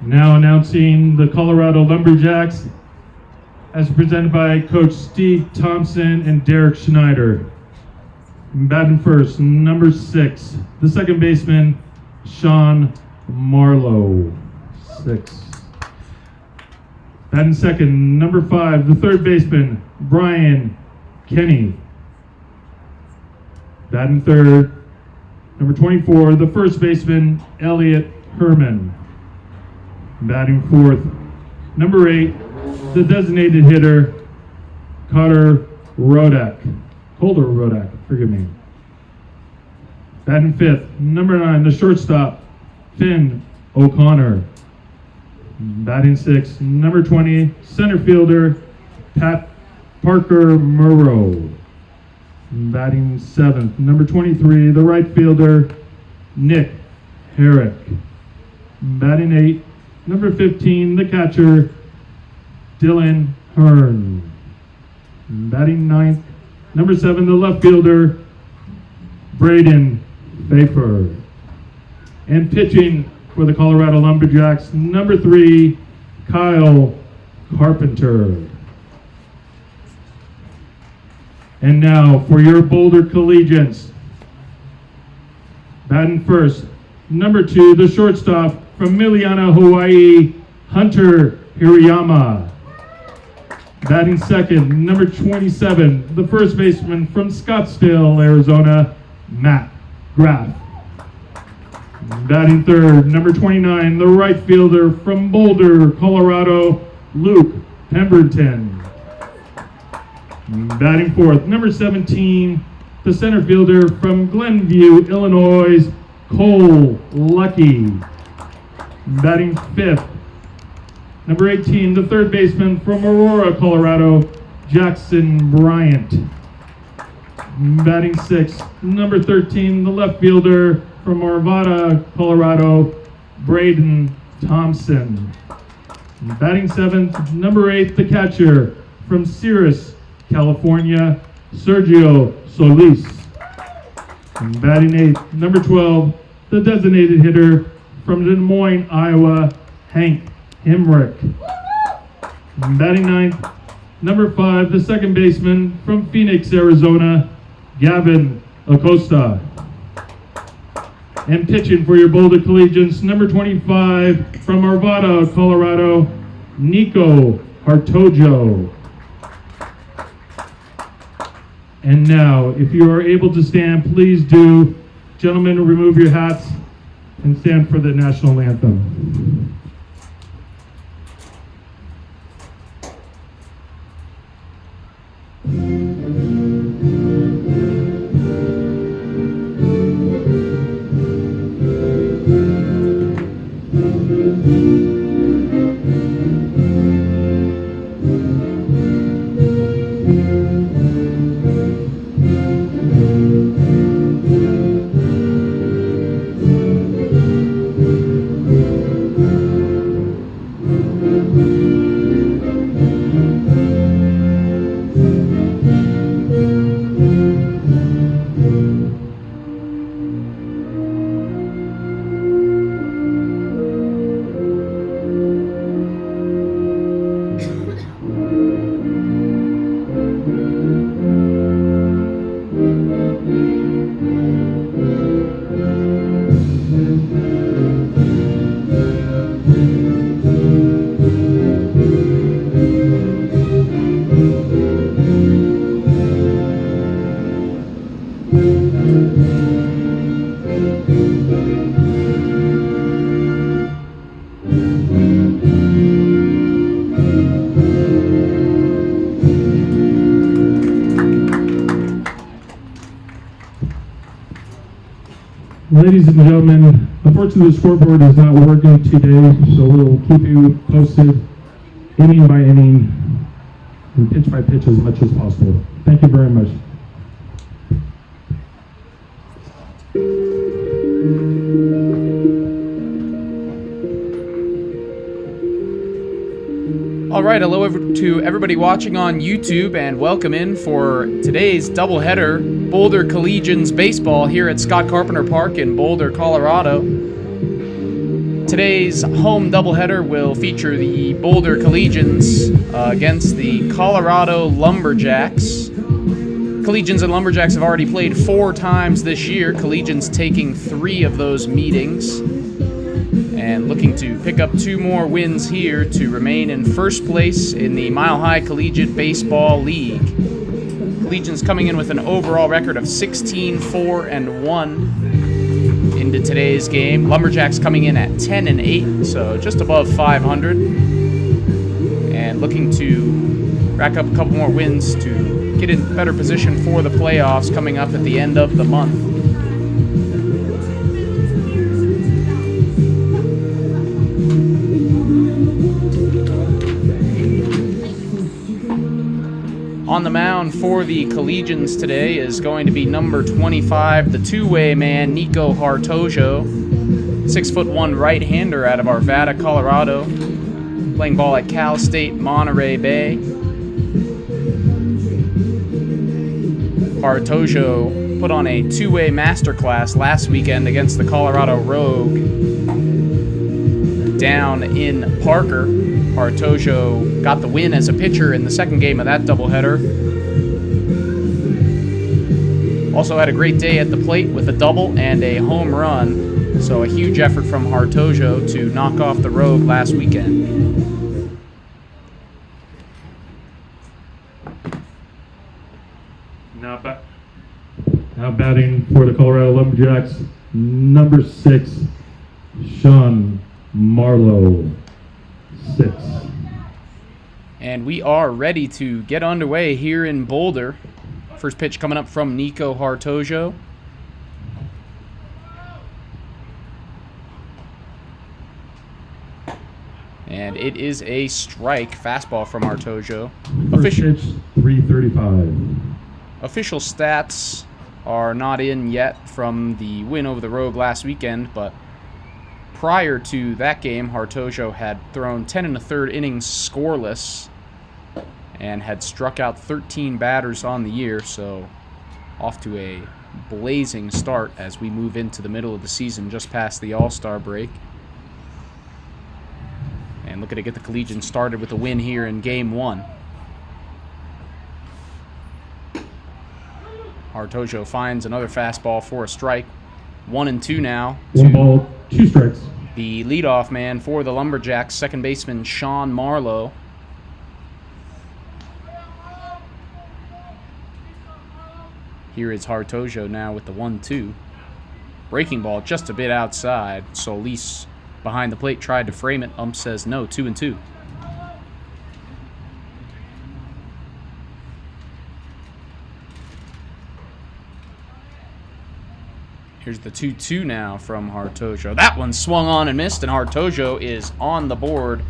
Now announcing the Colorado Lumberjacks as presented by Coach Steve Thompson and Derek Schneider. Batting first, number 6, the second baseman, Sean Marlowe, 6. Batting second, number 5, the third baseman, Brian Kenny. Batting third, number 24, the first baseman, Elliot Herman. Batting fourth, number 8, the designated hitter, Calder Rodak, forgive me. Batting fifth, number 9, the shortstop, Finn O'Connor. Batting sixth, number 20, center fielder, Pat Parker Murrow. Batting seventh, number 23, the right fielder, Nick Herrick. Batting 8, number 15, the catcher, Dylan Hearn. Batting 9th, number 7, the left fielder, Braden Fafer. And pitching for the Colorado Lumberjacks, number 3, Kyle Carpenter. And now for your Boulder Collegians. Batting first, number 2, the shortstop from Miliana, Hawaii, Hunter Hirayama. Batting second, number 27, the first baseman from Scottsdale, Arizona, Matt Graff. Batting third, number 29, the right fielder from Boulder, Colorado, Luke Pemberton. Batting fourth, number 17, the center fielder from Glenview, Illinois, Cole Lucky. Batting fifth, number 18, the third baseman from Aurora, Colorado, Jackson Bryant. Batting sixth, number 13, the left fielder from Arvada, Colorado, Braden Thompson. Batting seventh, number 8, the catcher from Cirrus, California, Sergio Solis. Batting 8th, number 12, the designated hitter from Des Moines, Iowa, Hank Hemrick. Batting 9th, number 5, the second baseman from Phoenix, Arizona, Gavin Acosta. And pitching for your Boulder Collegians, number 25, from Arvada, Colorado, Nico Hartojo. And now, if you are able to stand, please do. Gentlemen, remove your hats and stand for the national anthem. Ladies and gentlemen, unfortunately the scoreboard is not working today, so we'll keep you posted inning by inning and pitch by pitch as much as possible. Thank you very much. All right, hello to everybody watching on YouTube, and welcome in for today's doubleheader, Boulder Collegians baseball here at Scott Carpenter Park in Boulder, Colorado. Today's home doubleheader will feature the Boulder Collegians against the Colorado Lumberjacks. Collegians and Lumberjacks have already played 4 times this year. Collegians taking 3 of those meetings and looking to pick up 2 more wins here to remain in first place in the Mile High Collegiate Baseball League. Collegians coming in with an overall record of 16-4-1 into today's game. Lumberjacks coming in at 10-8, so just above 500, and looking to rack up a couple more wins to get in better position for the playoffs coming up at the end of the month. On the mound for the Collegians today is going to be number 25, the two-way man, Nico Hartojo, 6'1" right-hander out of Arvada, Colorado, playing ball at Cal State Monterey Bay. Hartojo put on a two-way masterclass last weekend against the Colorado Rogue down in Parker. Hartojo got the win as a pitcher in the second game of that doubleheader. Also had a great day at the plate with a double and a home run. So a huge effort from Hartojo to knock off the Rogue last weekend. Now batting for the Colorado Lumberjacks, number 6, Sean Marlowe. 6. And we are ready to get underway here in Boulder. First pitch coming up from Nico Hartojo. And it is a strike. Fastball from Hartojo. First pitch, 335. Official stats are not in yet from the win over the Rogue last weekend, but prior to that game, Hartojo had thrown 10 1/3 innings scoreless and had struck out 13 batters on the year, so off to a blazing start as we move into the middle of the season, just past the All-Star break. And looking to get the Collegians started with a win here in Game 1. Hartojo finds another fastball for a strike. 1-2 now. 1 ball, 2 strikes. The leadoff man for the Lumberjacks, second baseman Sean Marlowe. Here is Hartojo now with the 1-2. Breaking ball just a bit outside. Solis behind the plate tried to frame it. Ump says no, 2-2. Here's the 2-2 now from Hartojo. That one swung on and missed, and Hartojo is on the board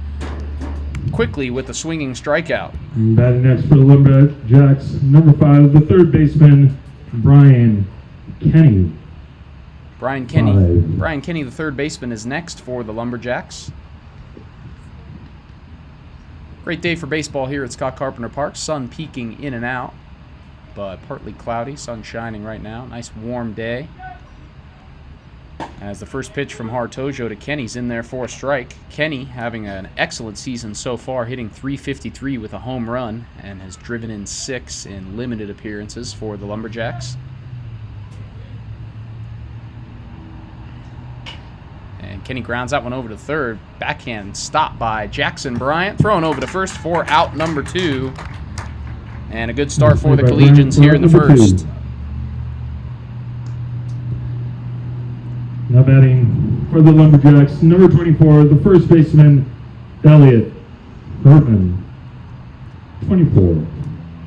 quickly with a swinging strikeout. Batting next for the Lumberjacks, number 5, the third baseman, Brian Kenny. Brian Kenny, the third baseman, is next for the Lumberjacks. Great day for baseball here at Scott Carpenter Park. Sun peeking in and out, but partly cloudy. Sun shining right now. Nice warm day. As the first pitch from Hartojo to Kenny's in there for a strike. Kenny having an excellent season so far, hitting .353 with a home run, and has driven in 6 in limited appearances for the Lumberjacks. And Kenny grounds that one over to third. Backhand stop by Jackson Bryant. Thrown over to first for out number 2. And a good start for the Collegians here in the first. Now batting for the Lumberjacks, number 24, the first baseman, Elliot Herman, 24.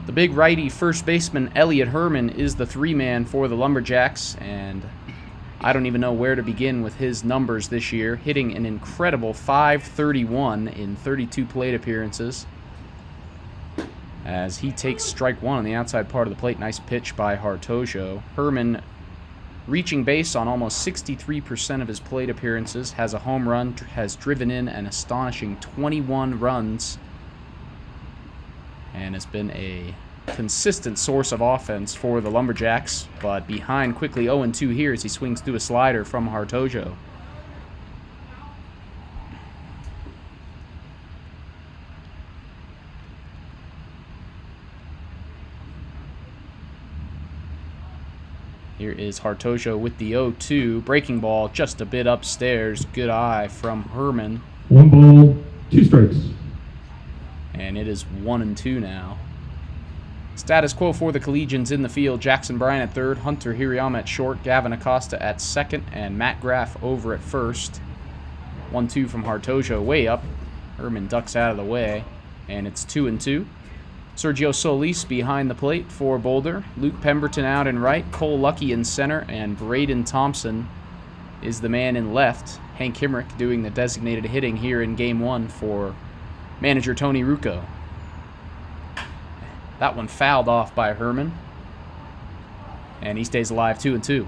The big righty first baseman, Elliot Herman, is the 3-man for the Lumberjacks, and I don't even know where to begin with his numbers this year, hitting an incredible .531 in 32 plate appearances. As he takes strike 1 on the outside part of the plate. Nice pitch by Hartojo. Herman reaching base on almost 63% of his plate appearances, has a home run, has driven in an astonishing 21 runs, and has been a consistent source of offense for the Lumberjacks, but behind quickly 0-2 here as he swings through a slider from Hartojo. Here is Hartojo with the 0-2. Breaking ball just a bit upstairs. Good eye from Herman. 1 ball, 2 strikes. And it is 1-2 now. Status quo for the Collegians in the field. Jackson Bryan at third, Hunter Hirayama at short, Gavin Acosta at second, and Matt Graff over at first. 1-2 from Hartojo way up. Herman ducks out of the way, and it's 2-2. Sergio Solis behind the plate for Boulder. Luke Pemberton out in right, Cole Lucky in center, and Braden Thompson is the man in left. Hank Himrick doing the designated hitting here in Game 1 for manager Tony Rucco. That one fouled off by Herman, and he stays alive 2-2.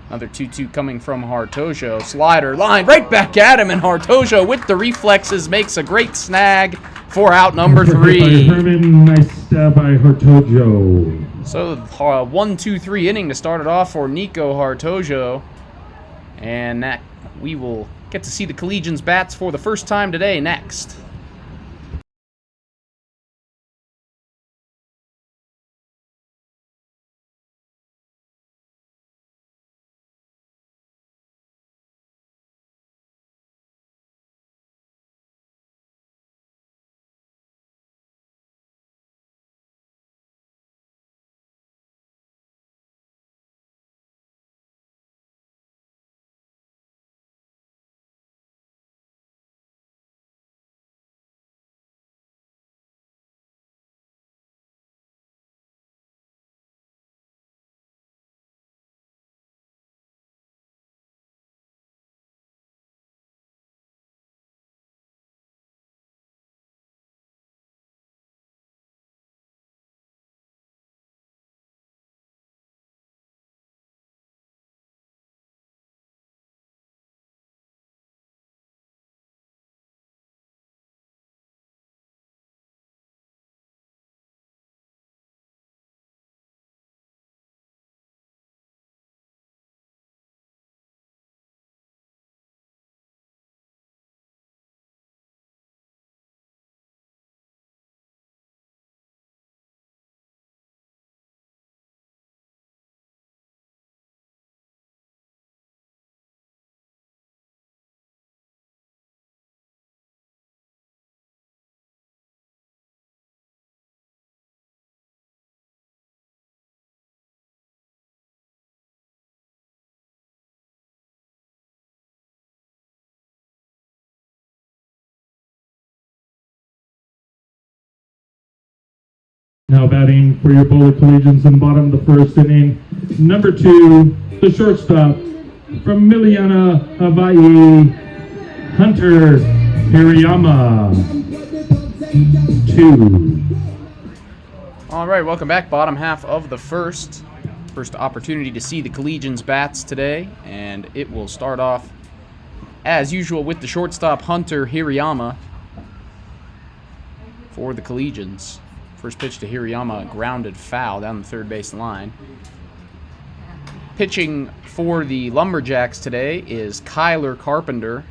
Another 2-2 coming from Hartojo. Slider line right back at him, and Hartojo with the reflexes makes a great snag for out number 3. Herman, nice stab by Hartojo. So 1-2-3 inning to start it off for Nico Hartojo. And that we will get to see the Collegians bats for the first time today next. Now batting for your Boulder Collegians in the bottom of the first inning, number 2, the shortstop from Miliana, Hawaii, Hunter Hirayama. 2. All right, welcome back. Bottom half of the first. First opportunity to see the Collegians bats today, and it will start off as usual with the shortstop Hunter Hirayama for the Collegians. First pitch to Hirayama, grounded foul down the third base line. Pitching for the Lumberjacks today is Kyler Carpenter.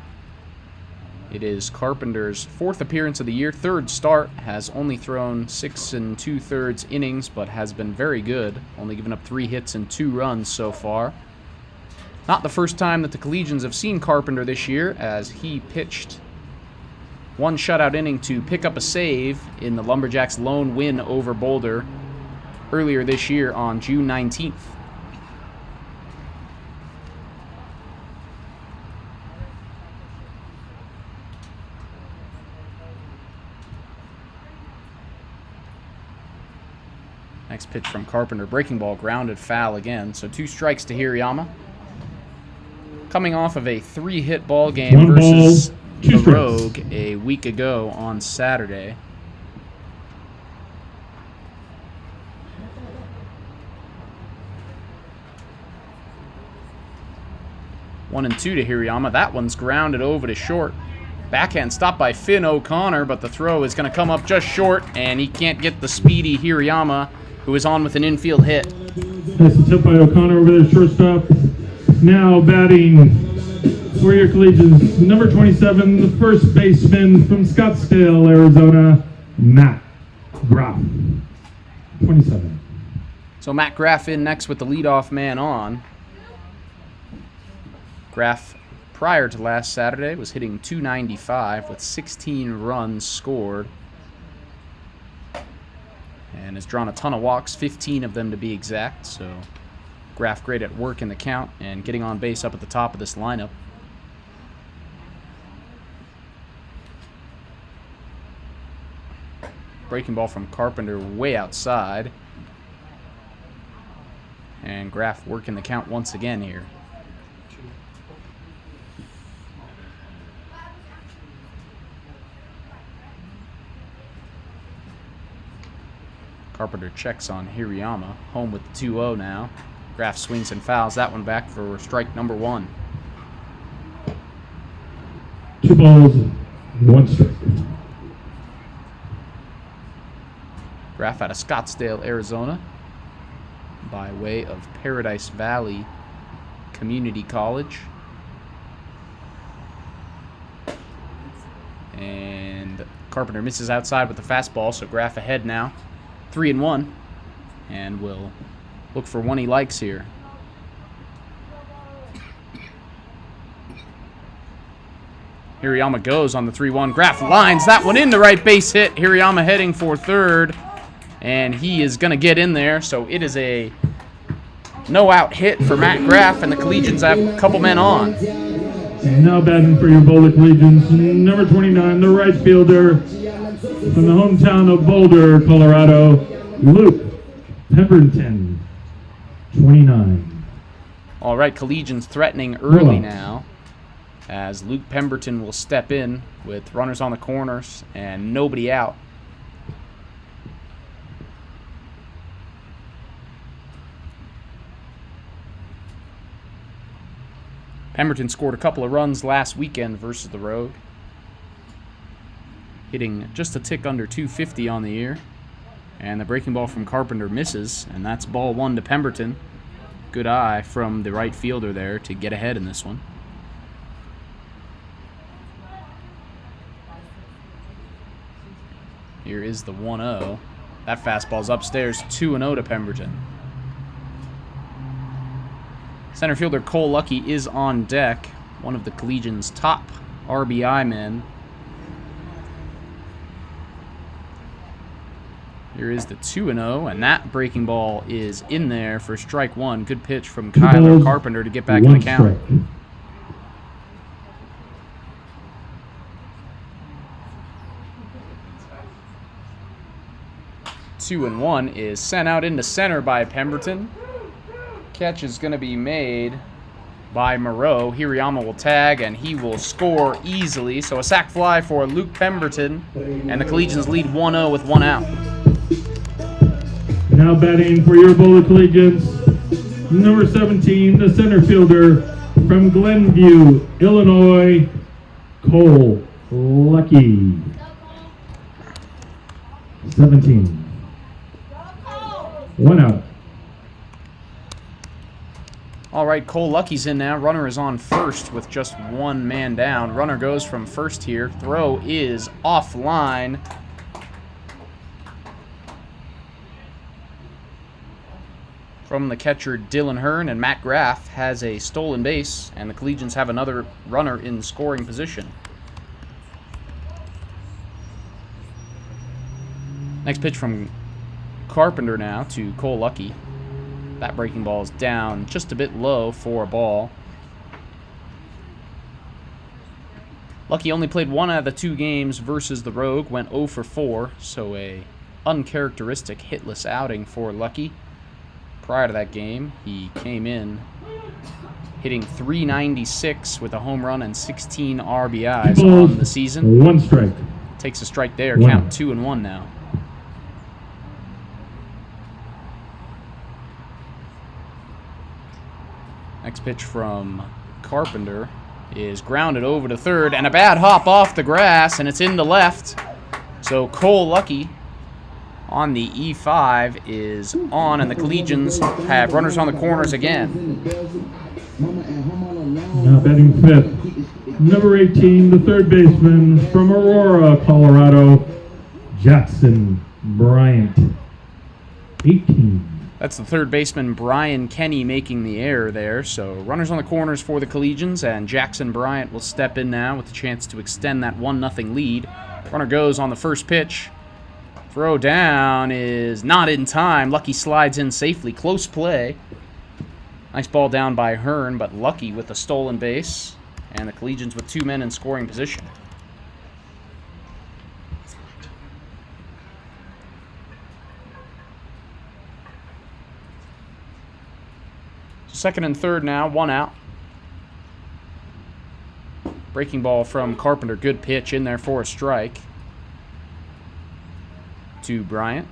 It is Carpenter's 4th appearance of the year, 3rd start, has only thrown 6 2/3 innings, but has been very good, only given up 3 hits and 2 runs so far. Not the first time that the Collegians have seen Carpenter this year, as he pitched 1 shutout inning to pick up a save in the Lumberjacks' lone win over Boulder earlier this year on June 19th. Next pitch from Carpenter, breaking ball, grounded foul again, so 2 strikes to Hirayama. Coming off of a 3-hit ball game versus the Rogue a week ago on Saturday. One and 2 to Hirayama. That one's grounded over to short. Backhand stopped by Finn O'Connor, but the throw is going to come up just short, and he can't get the speedy Hirayama who is on with an infield hit. Nice tip by O'Connor over there, shortstop. Now batting for your Collegians, number 27, the first baseman from Scottsdale, Arizona, Matt Groff. 27. So Matt Graff in next with the leadoff man on. Graff, prior to last Saturday, was hitting .295 with 16 runs scored. And has drawn a ton of walks, 15 of them to be exact. So Graff great at work in the count and getting on base up at the top of this lineup. Breaking ball from Carpenter way outside. And Graff working the count once again here. Carpenter checks on Hirayama, home with the 2-0 now. Graff swings and fouls that one back for strike number 1. 2 balls, 1 strike. Graff out of Scottsdale, Arizona, by way of Paradise Valley Community College. And Carpenter misses outside with the fastball, so Graff ahead now. 3-1, and we'll look for one he likes here. Hirayama goes on the 3-1. Graff lines that one in, the right base hit. Hirayama heading for third, and he is going to get in there. So it is a no-out hit for Matt Graff, and the Collegians have a couple men on. And now batting for your Boulder Collegians, number 29, the right fielder from the hometown of Boulder, Colorado, Luke Pemberton, 29. All right, Collegians threatening early now, as Luke Pemberton will step in with runners on the corners and nobody out. Pemberton scored a couple of runs last weekend versus the Rogue, hitting just a tick under 250 on the year. And the breaking ball from Carpenter misses, and that's ball 1 to Pemberton. Good eye from the right fielder there to get ahead in this one. Here is the 1-0. That fastball's upstairs, 2-0 to Pemberton. Center fielder Cole Lucky is on deck, one of the Collegians' top RBI men. Here is the 2-0, and that breaking ball is in there for strike 1. Good pitch from Kyler Carpenter to get back in the count. 2-1 is sent out into center by Pemberton. Catch is going to be made by Moreau. Hirayama will tag, and he will score easily. So a sac fly for Luke Pemberton, and the Collegians lead 1-0 with 1 out. Now batting for your Boulder Collegians, number 17, the center fielder from Glenview, Illinois, Cole Lucky. 17. 1 out. All right, Cole Lucky's in now. Runner is on first with just 1 man down. Runner goes from first here. Throw is offline. From the catcher Dylan Hearn, and Matt Graff has a stolen base, and the Collegians have another runner in scoring position. Next pitch from Carpenter now to Cole Lucky. That breaking ball is down just a bit low for a ball. Lucky only played 1 out of the 2 games versus the Rogue, went 0 for 4, so a uncharacteristic hitless outing for Lucky. Prior to that game, he came in hitting .396 with a home run and 16 RBIs on the season. 1 strike. Takes a strike there, count 2-1 now. Next pitch from Carpenter is grounded over to third, and a bad hop off the grass, and it's into left. So Cole Lucky on the E5 is on, and the Collegians have runners on the corners again. Now batting fifth, number 18, the third baseman from Aurora, Colorado, Jackson Bryant, 18. That's the third baseman, Brian Kenny, making the error there. So runners on the corners for the Collegians, and Jackson Bryant will step in now with a chance to extend that 1-0 lead. Runner goes on the first pitch. Throw down is not in time. Lucky slides in safely. Close play. Nice ball down by Hearn, but Lucky with the stolen base. And the Collegians with 2 men in scoring position. Second and third now, 1 out. Breaking ball from Carpenter. Good pitch in there for a strike. To Bryant.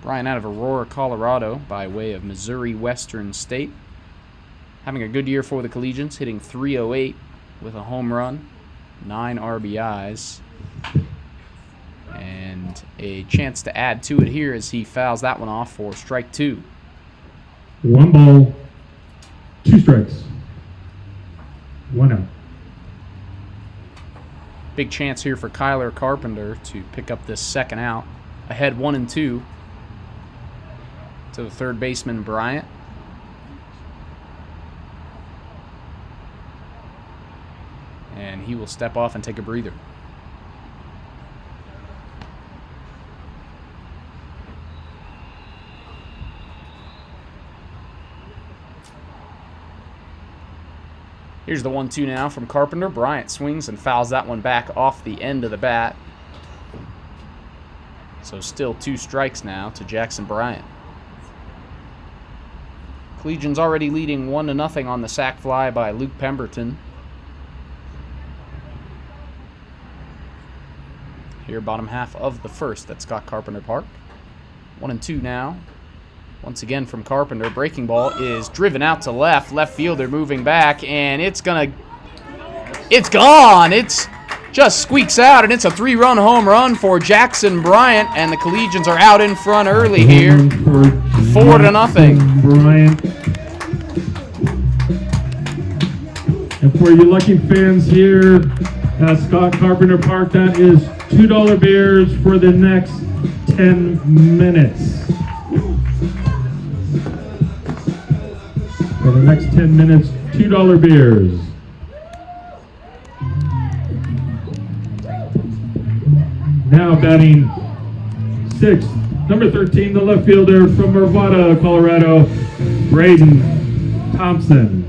Bryant out of Aurora, Colorado, by way of Missouri Western State. Having a good year for the Collegians, hitting .308 with a home run, 9 RBIs. And a chance to add to it here as he fouls that one off for strike 2. 1 ball, 2 strikes, 1 out. Big chance here for Kyler Carpenter to pick up this second out. Ahead 1-2 to the third baseman, Bryant. And he will step off and take a breather. Here's the 1-2 now from Carpenter. Bryant swings and fouls that one back off the end of the bat. So still 2 strikes now to Jackson Bryant. Collegians already leading 1-0 on the sac fly by Luke Pemberton. Here, bottom half of the first at Scott Carpenter Park. 1-2 now. Once again from Carpenter. Breaking ball is driven out to left. Left fielder moving back, and it's gone. It's just squeaks out, and it's a 3-run home run for Jackson Bryant, and the Collegians are out in front early here. 4-0. Bryant. And for you lucky fans here at Scott Carpenter Park, that is $2 beers for the next 10 minutes. For the next 10 minutes, $2 beers. Now batting 6th, number 13, the left fielder from Arvada, Colorado, Braden Thompson.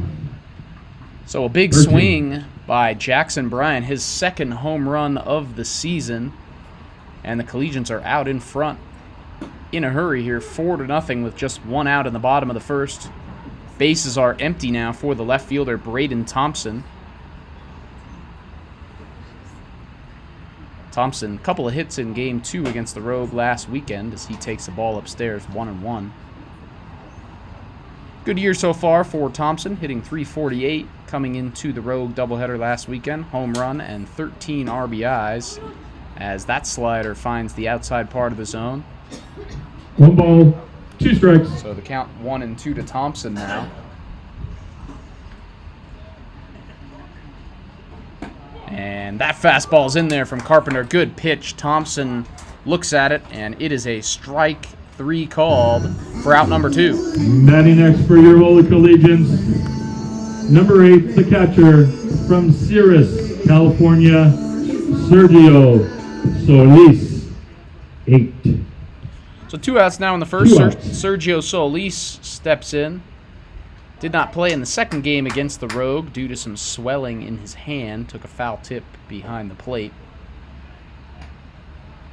So a big 13. swing by Jackson Bryant, his second home run of the season. And the Collegians are out in front in a hurry here, 4-0 with just 1 out in the bottom of the first. Bases are empty now for the left fielder, Braden Thompson. Thompson, a couple of hits in Game 2 against the Rogue last weekend as he takes the ball upstairs 1-1. Good year so far for Thompson, hitting .348, coming into the Rogue doubleheader last weekend. Home run and 13 RBIs as that slider finds the outside part of the zone. 1 ball, 2 strikes. So the count 1-2 to Thompson now. And that fastball's in there from Carpenter. Good pitch. Thompson looks at it, and it is a strike 3 called for out number 2. Batting next for your Holy Collegians, number 8, the catcher from Sirius, California, Sergio Solis, 8. So 2 outs now in the first. 2 outs. Sergio Solis steps in. Did not play in the second game against the Rogue due to some swelling in his hand. Took a foul tip behind the plate.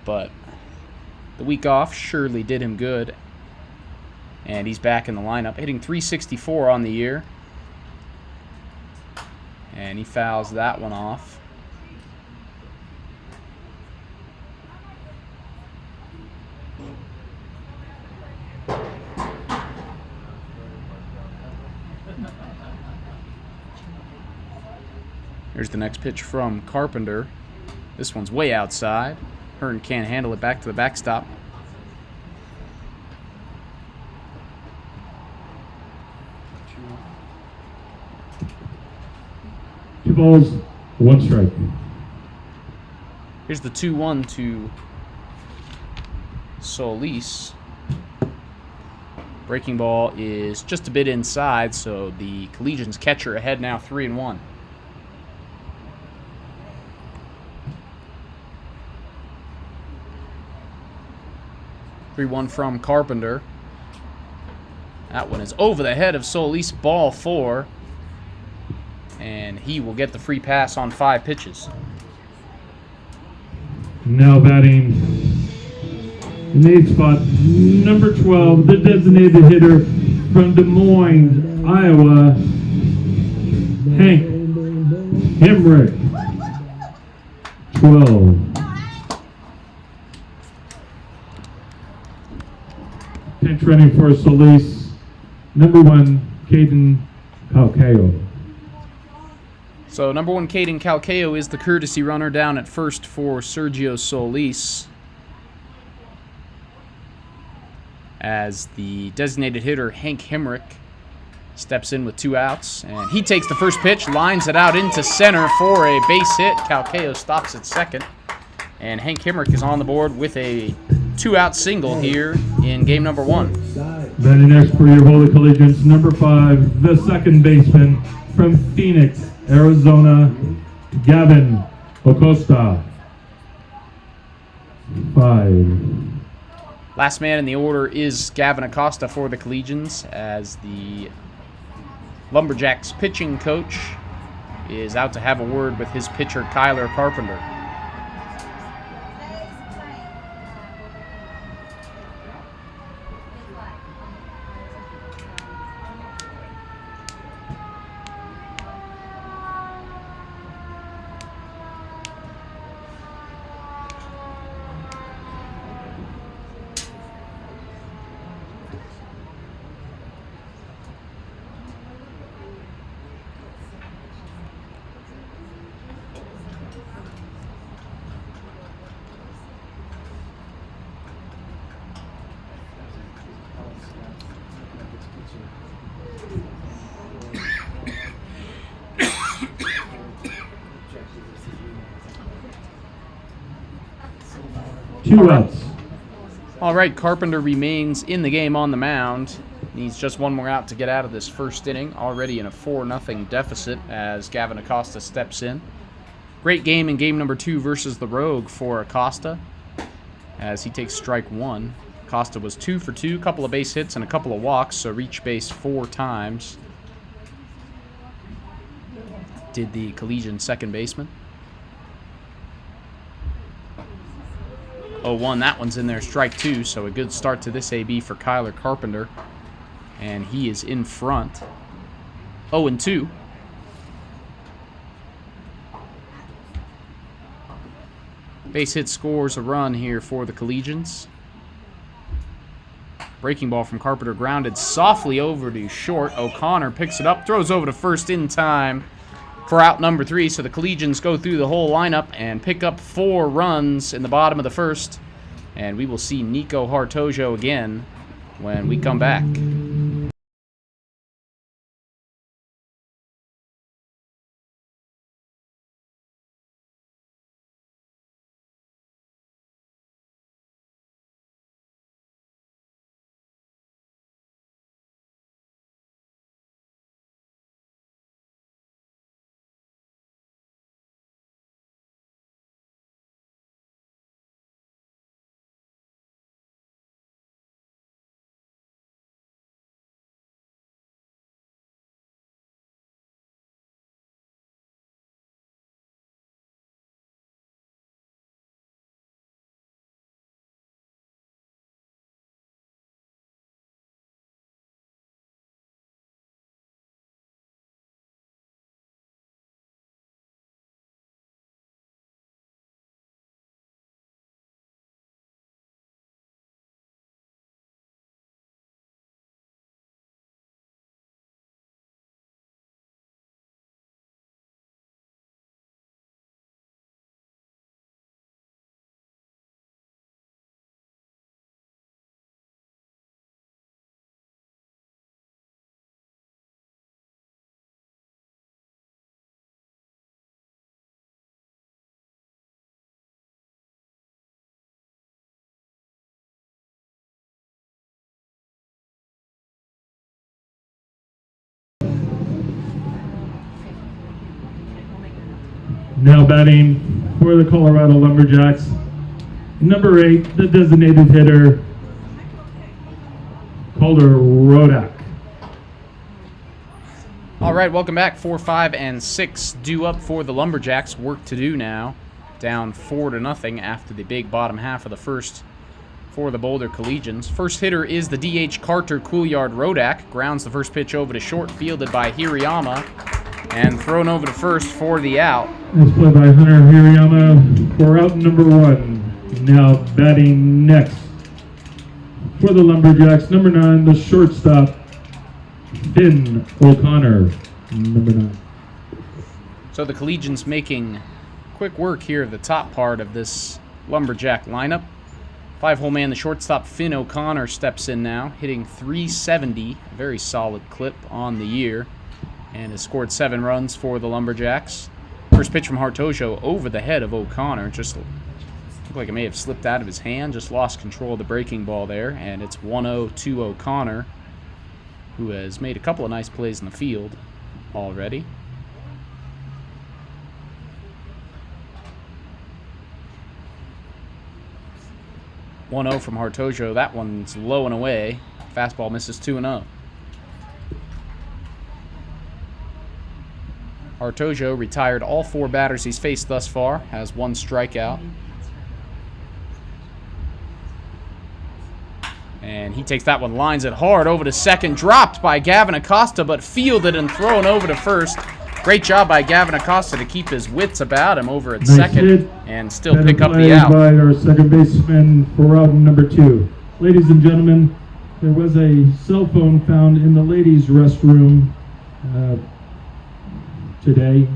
But the week off surely did him good. And he's back in the lineup, hitting .364 on the year. And he fouls that one off. Here's the next pitch from Carpenter. This one's way outside. Hearn can't handle it back to the backstop. balls, 1 strike. Here's the 2-1 to Solis. Breaking ball is just a bit inside, so the Collegians catcher ahead now 3-1. Three-one from Carpenter. That one is over the head of Solis, ball 4. And he will get the free pass on 5 pitches. Now batting in the 8th spot, number 12, the designated hitter from Des Moines, Iowa, Hank Hemrick. 12. Pinch running for Solis, number 1, Caden Calcayo. So number 1, Caden Calcayo is the courtesy runner down at first for Sergio Solis. As the designated hitter, Hank Hemrick, steps in with 2 outs. And he takes the first pitch, lines it out into center for a base hit. Calcayo stops at second. And Hank Hemrick is on the board with a 2-out single here in game number 1. Batting next for your Holy Collegians, number 5, the second baseman from Phoenix, Arizona, Gavin Acosta. 5. Last man in the order is Gavin Acosta for the Collegians, as the Lumberjacks pitching coach is out to have a word with his pitcher, Kyler Carpenter. Two outs. All right, Carpenter remains in the game on the mound. Needs just one more out to get out of this first inning. Already in a 4-0 deficit as Gavin Acosta steps in. Great game in game number 2 versus the Rogue for Acosta as he takes strike 1. Acosta was 2 for 2, couple of base hits and a couple of walks, so reached base 4 times. Did the Collegian second baseman. 0-1, that one's in there, strike 2, so a good start to this AB for Kyler Carpenter. And he is in front. 0-2. Base hit scores a run here for the Collegians. Breaking ball from Carpenter, grounded softly over to short. O'Connor picks it up, throws over to first in time for out number 3. So the Collegians go through the whole lineup and pick up 4 runs in the bottom of the first. And we will see Nico Hartojo again when we come back. Now batting for the Colorado Lumberjacks, number 8, the designated hitter, Calder Rodak. All right, welcome back. 4, 5, and 6 due up for the Lumberjacks. Work to do now. Down 4-0 after the big bottom half of the first for the Boulder Collegians. First hitter is the DH Carter Couillard Rodak. Grounds the first pitch over to short, fielded by Hirayama, and thrown over to first for the out. It's played by Hunter Hirayama for out number 1. Now batting next for the Lumberjacks, number 9, the shortstop, Finn O'Connor, number 9. So the Collegians making quick work here of the top part of this Lumberjack lineup. 5-hole man, the shortstop, Finn O'Connor, steps in now, hitting .370, a very solid clip on the year, and has scored 7 runs for the Lumberjacks. First pitch from Hartojo over the head of O'Connor. Just looked like it may have slipped out of his hand. Just lost control of the breaking ball there, and it's 1-0 to O'Connor, who has made a couple of nice plays in the field already. .1-0 from Hartojo. That one's low and away. Fastball misses 2-0. Hartojo retired all 4 batters he's faced thus far, has 1 strikeout. And he takes that one, lines it hard over to second, dropped by Gavin Acosta, but fielded and thrown over to first. Great job by Gavin Acosta to keep his wits about him over at second and still pick up the out. By our second baseman for out number 2. Ladies and gentlemen, there was a cell phone found in the ladies' restroom today.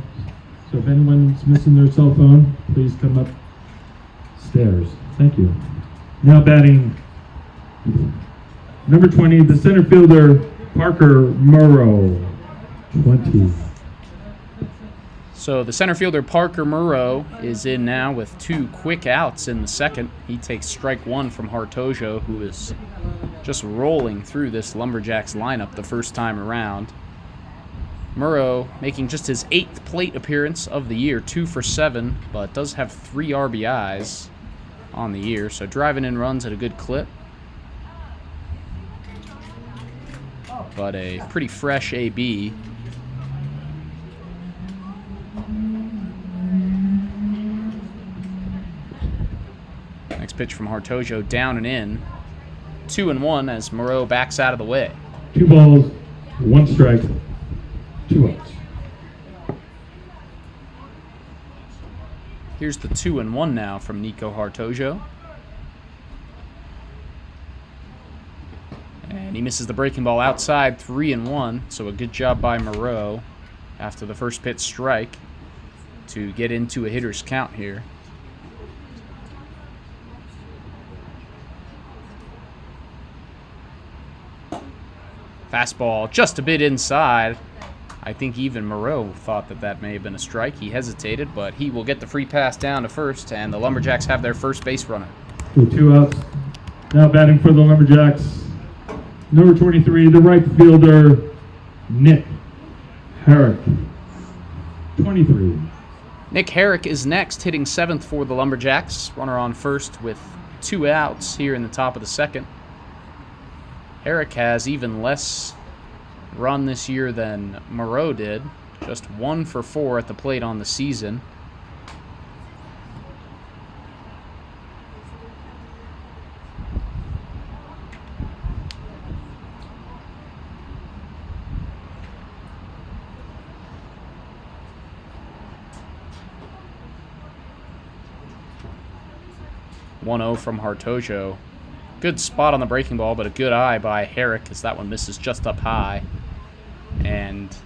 So if anyone's missing their cell phone, please come upstairs. Thank you. Now batting number 20, the center fielder, Parker Murrow, 20. So the center fielder, Parker Murrow, is in now with 2 quick outs in the second. He takes strike 1 from Hartojo, who is just rolling through this Lumberjacks lineup the first time around. Murrow making just his 8th plate appearance of the year, 2 for 7, but does have 3 RBIs on the year, so driving in runs at a good clip. But a pretty fresh AB. Next pitch from Hartojo, down and in. 2-1 as Moreau backs out of the way. 2 balls, 1 strike, 2 outs. Here's the 2-1 now from Nico Hartojo. And he misses the breaking ball outside, 3-1. So a good job by Moreau after the first pitch strike to get into a hitter's count here. Fastball just a bit inside. I think even Moreau thought that may have been a strike. He hesitated, but he will get the free pass down to first, and the Lumberjacks have their first base runner. 2 outs. Now batting for the Lumberjacks, number 23, the right fielder, Nick Herrick, 23. Nick Herrick is next, hitting 7th for the Lumberjacks. Runner on first with 2 outs here in the top of the second. Herrick has even less run this year than Moreau did. Just 1 for 4 at the plate on the season. .1-0 from Hartojo. Good spot on the breaking ball, but a good eye by Herrick as that one misses just up high. And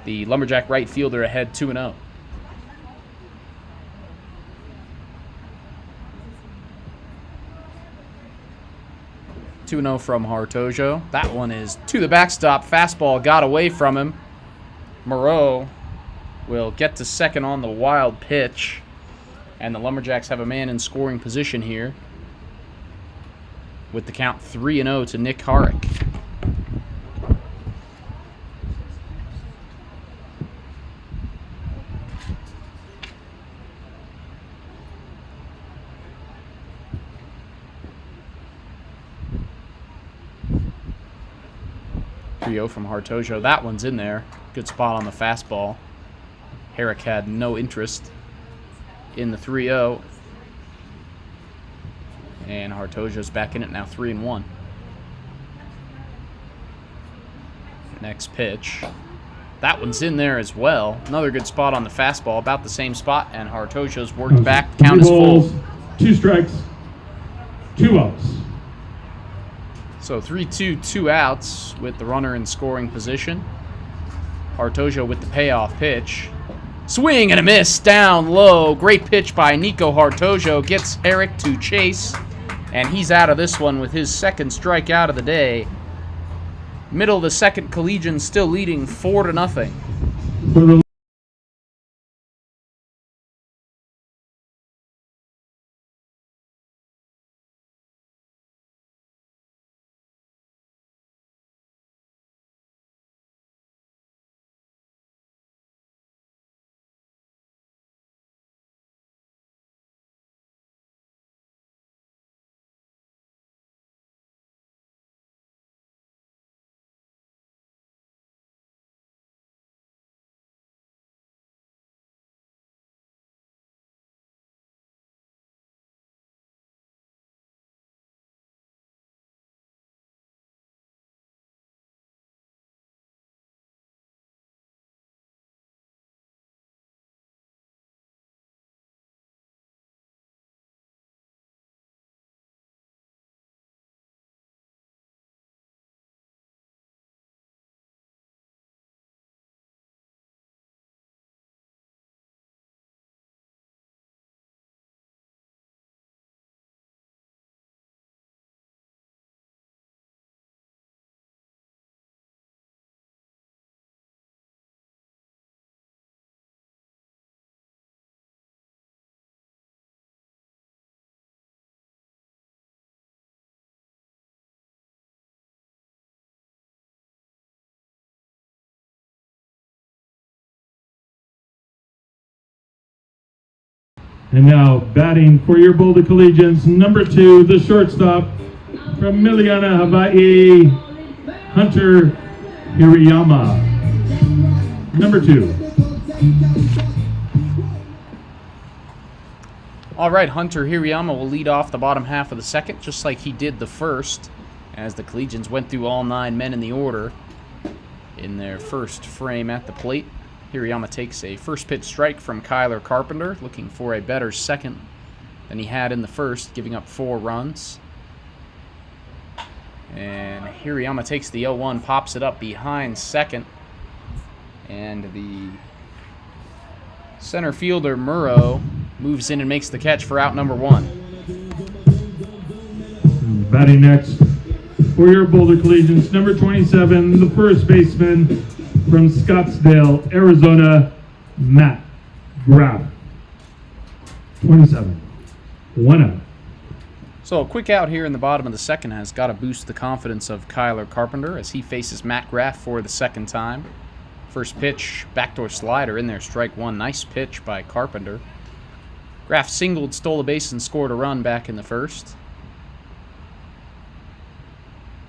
the Lumberjack right fielder ahead 2-0. .2-0 from Hartojo. That one is to the backstop. Fastball got away from him. Moreau will get to second on the wild pitch. And the Lumberjacks have a man in scoring position here, with the count 3-0 to Nick Herrick. 3-0 from Hartojo. That one's in there. Good spot on the fastball. Herrick had no interest in the 3-0. And Hartojo's back in it now, 3-1. Next pitch. That one's in there as well. Another good spot on the fastball, about the same spot, and Hartojo's worked back. Count is full. 2 strikes, 2 outs. So 3-2, 2 outs with the runner in scoring position. Hartojo with the payoff pitch. Swing and a miss, down low. Great pitch by Nico Hartojo. Gets Herrick to chase, and he's out of this one with his second strikeout of the day. Middle of the second, Collegians still leading 4-0. For the And now batting for your Boulder Collegians, number 2, the shortstop from Miliana, Hawaii, Hunter Hirayama. Number 2. All right, Hunter Hirayama will lead off the bottom half of the second, just like he did the first, as the Collegians went through all 9 men in the order in their first frame at the plate. Hirayama takes a first pitch strike from Kyler Carpenter, looking for a better second than he had in the first, giving up 4 runs. And Hirayama takes the 0-1, pops it up behind second. And the center fielder, Murrow, moves in and makes the catch for out number 1. Batting next for your Boulder Collegians, number 27, the first baseman from Scottsdale, Arizona, Matt Graff. 27. 1 out. So a quick out here in the bottom of the second has got to boost the confidence of Kyler Carpenter as he faces Matt Graff for the second time. First pitch, backdoor slider in there, strike 1. Nice pitch by Carpenter. Graff singled, stole a base, and scored a run back in the first.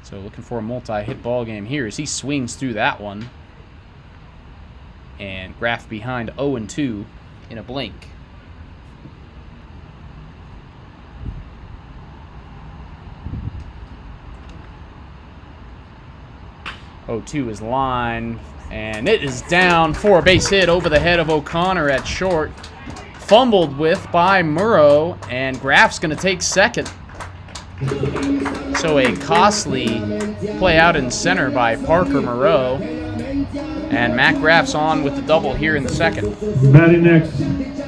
So looking for a multi-hit ball game here as he swings through that one. And Graff behind 0-2 in a blink. 0-2 is line, and it is down for a base hit over the head of O'Connor at short. Fumbled with by Murrow, and Graff's going to take second. So a costly play out in center by Parker Moreau. And Matt Graff's on with the double here in the second. Batting next,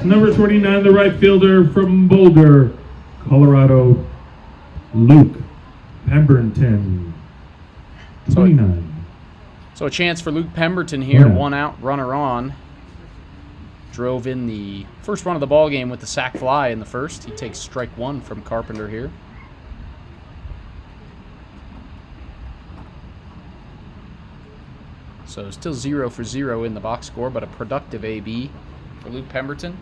number 29, the right fielder from Boulder, Colorado, Luke Pemberton. 29. So a chance for Luke Pemberton here. 1 out, runner on. Drove in the first run of the ball game with the sac fly in the first. He takes strike 1 from Carpenter here. So still 0 for 0 in the box score, but a productive AB for Luke Pemberton.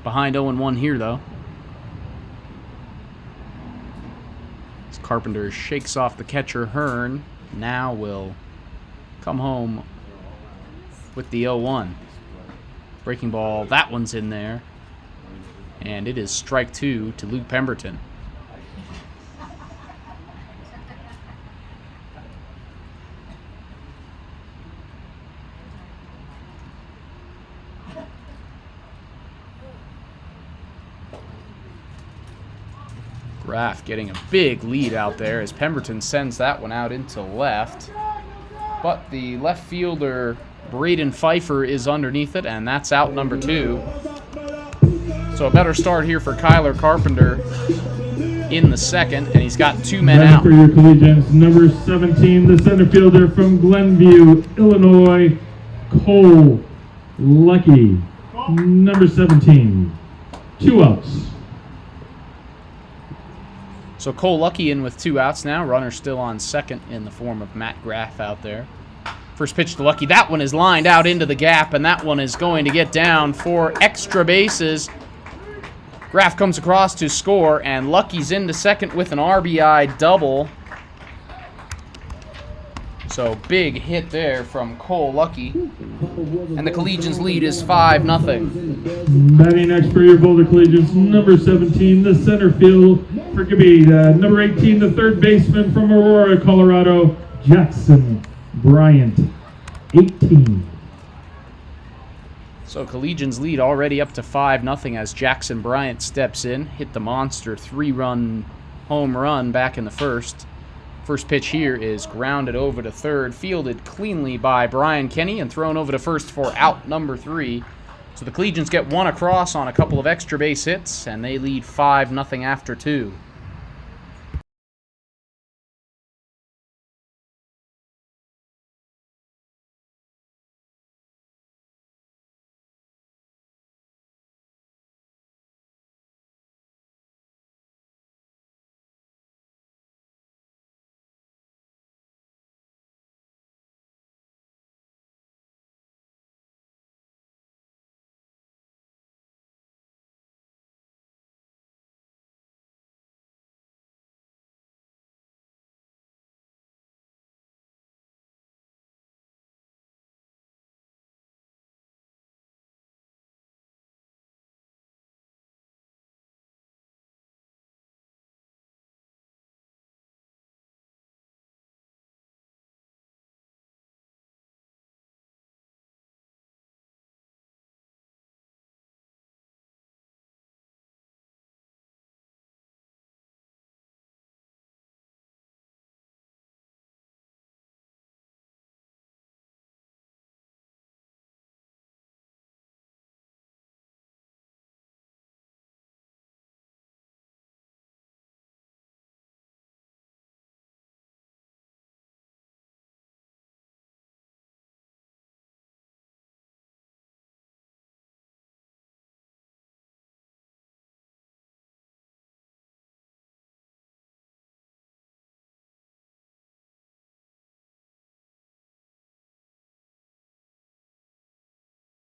Behind 0-1 here, though. As Carpenter shakes off the catcher, Hearn. Now will come home with the 0-1. Breaking ball, that one's in there. And it is strike 2 to Luke Pemberton. Graff getting a big lead out there as Pemberton sends that one out into left. But the left fielder, Braden Pfeiffer, is underneath it, and that's out number 2. So a better start here for Kyler Carpenter in the second, and he's got 2 men out. For your Collegians, number 17, the center fielder from Glenview, Illinois, Cole Lucky. Number 17, 2 outs. So Cole Lucky in with 2 outs now. Runner still on second in the form of Matt Graff out there. First pitch to Lucky. That one is lined out into the gap, and that one is going to get down for extra bases. Graff comes across to score, and Lucky's into second with an RBI double. So big hit there from Cole Lucky. And the Collegians lead is 5-0. Batting next for your Boulder Collegians, number 17, the center field for Gibby. Number 18, the third baseman from Aurora, Colorado, Jackson Bryant, 18. So Collegians lead already up to 5-0 as Jackson Bryant steps in, hit the monster 3-run home run back in the first. First pitch here is grounded over to third, fielded cleanly by Brian Kenny and thrown over to first for out number 3. So the Collegians get 1 across on a couple of extra base hits, and they lead 5-0 after 2.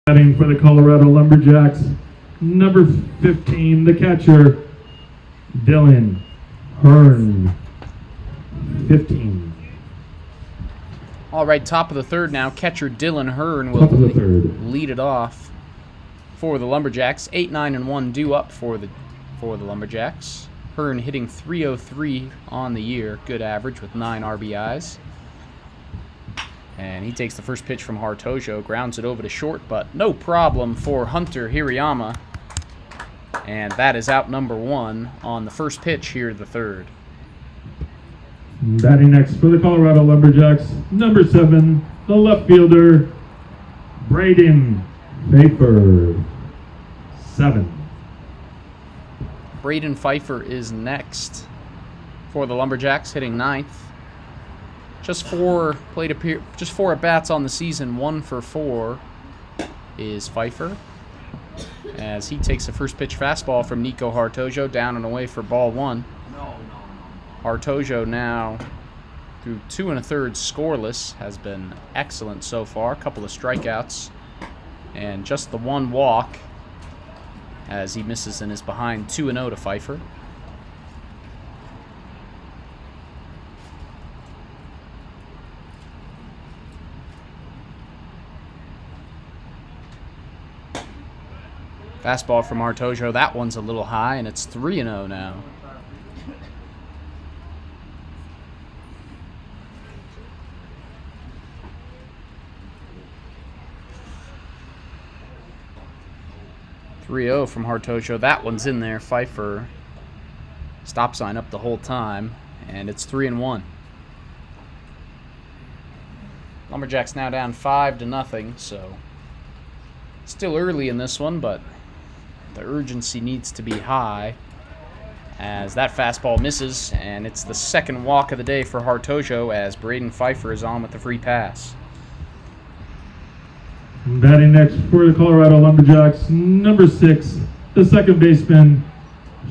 Batting for the Colorado Lumberjacks, number 15, the catcher, Dylan Hearn, 15. All right, top of the third now. Catcher Dylan Hearn will lead it off for the Lumberjacks. 8-9-1 due up for the Lumberjacks. Hearn hitting .303 on the year, good average with 9 RBIs. And he takes the first pitch from Hartojo, grounds it over to short, but no problem for Hunter Hirayama. And that is out number 1 on the first pitch here, the third. Batting next for the Colorado Lumberjacks, number 7, the left fielder, Braden Pfeiffer, 7. Braden Pfeiffer is next for the Lumberjacks, hitting 9th. Just 4 at-bats on the season, 1 for 4 is Pfeiffer. As he takes the first pitch fastball from Nico Hartojo, down and away for ball 1. Hartojo now, through 2 1/3 scoreless, has been excellent so far. A couple of strikeouts and just the 1 walk as he misses and is behind 2-0 to Pfeiffer. Fastball from Hartojo. That one's a little high, and it's 3-0 now. .30 from Hartojo. That one's in there. Pfeiffer. Stop sign up the whole time, and it's 3-1. Lumberjacks now down 5-0, so still early in this one, but the urgency needs to be high as that fastball misses, and it's the second walk of the day for Hartojo as Braden Pfeiffer is on with the free pass. Batting next for the Colorado Lumberjacks, number 6, the second baseman,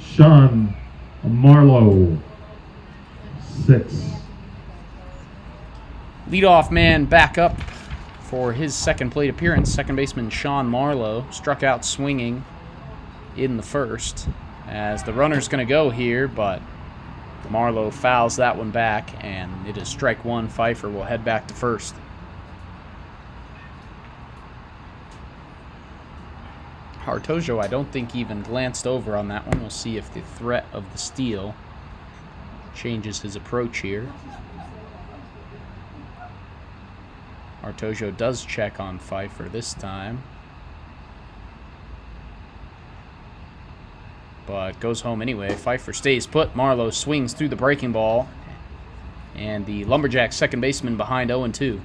Sean Marlowe. 6. Leadoff man back up for his second plate appearance. Second baseman Sean Marlowe struck out swinging in the first as the runner's going to go here, but Marlowe fouls that one back, and it is strike one. Pfeiffer will head back to first. Hartojo, I don't think, even glanced over on that one. We'll see if the threat of the steal changes his approach here. Hartojo does check on Pfeiffer this time, but goes home anyway. Pfeiffer stays put. Marlowe swings through the breaking ball, and the Lumberjacks second baseman behind 0-2.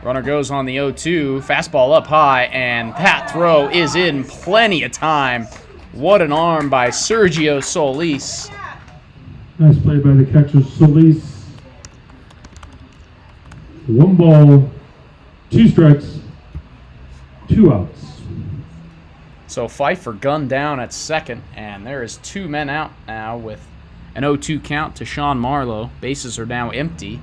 Runner goes on the 0-2. Fastball up high, and that throw is in plenty of time. What an arm by Sergio Solis. Nice play by the catcher, Solis. 1 ball, 2 strikes, 2 outs. So Pfeiffer gunned down at second, and there is 2 men out now with an 0-2 count to Sean Marlowe. Bases are now empty.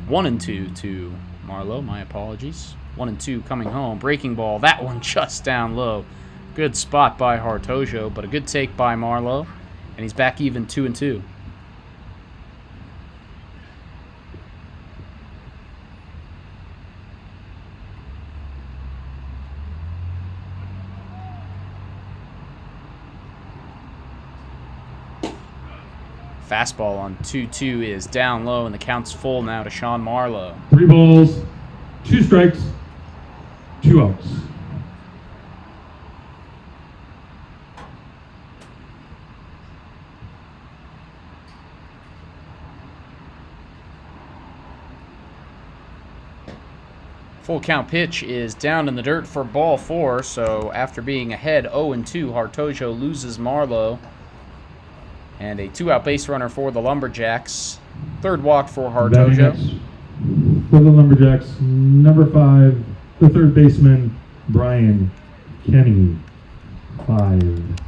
1-2 to Marlowe, my apologies. 1-2 coming home. Breaking ball, that one just down low. Good spot by Hartojo, but a good take by Marlowe. And he's back even 2-2. Fastball on 2-2 is down low, and the count's full now to Sean Marlowe. 3 balls, 2 strikes, 2 outs. Full count pitch is down in the dirt for ball 4, so after being ahead 0-2, Hartojo loses Marlowe. And a 2-out base runner for the Lumberjacks. Third walk for Hartojo. For the Lumberjacks, number 5, the third baseman, Brian Kenny. 5.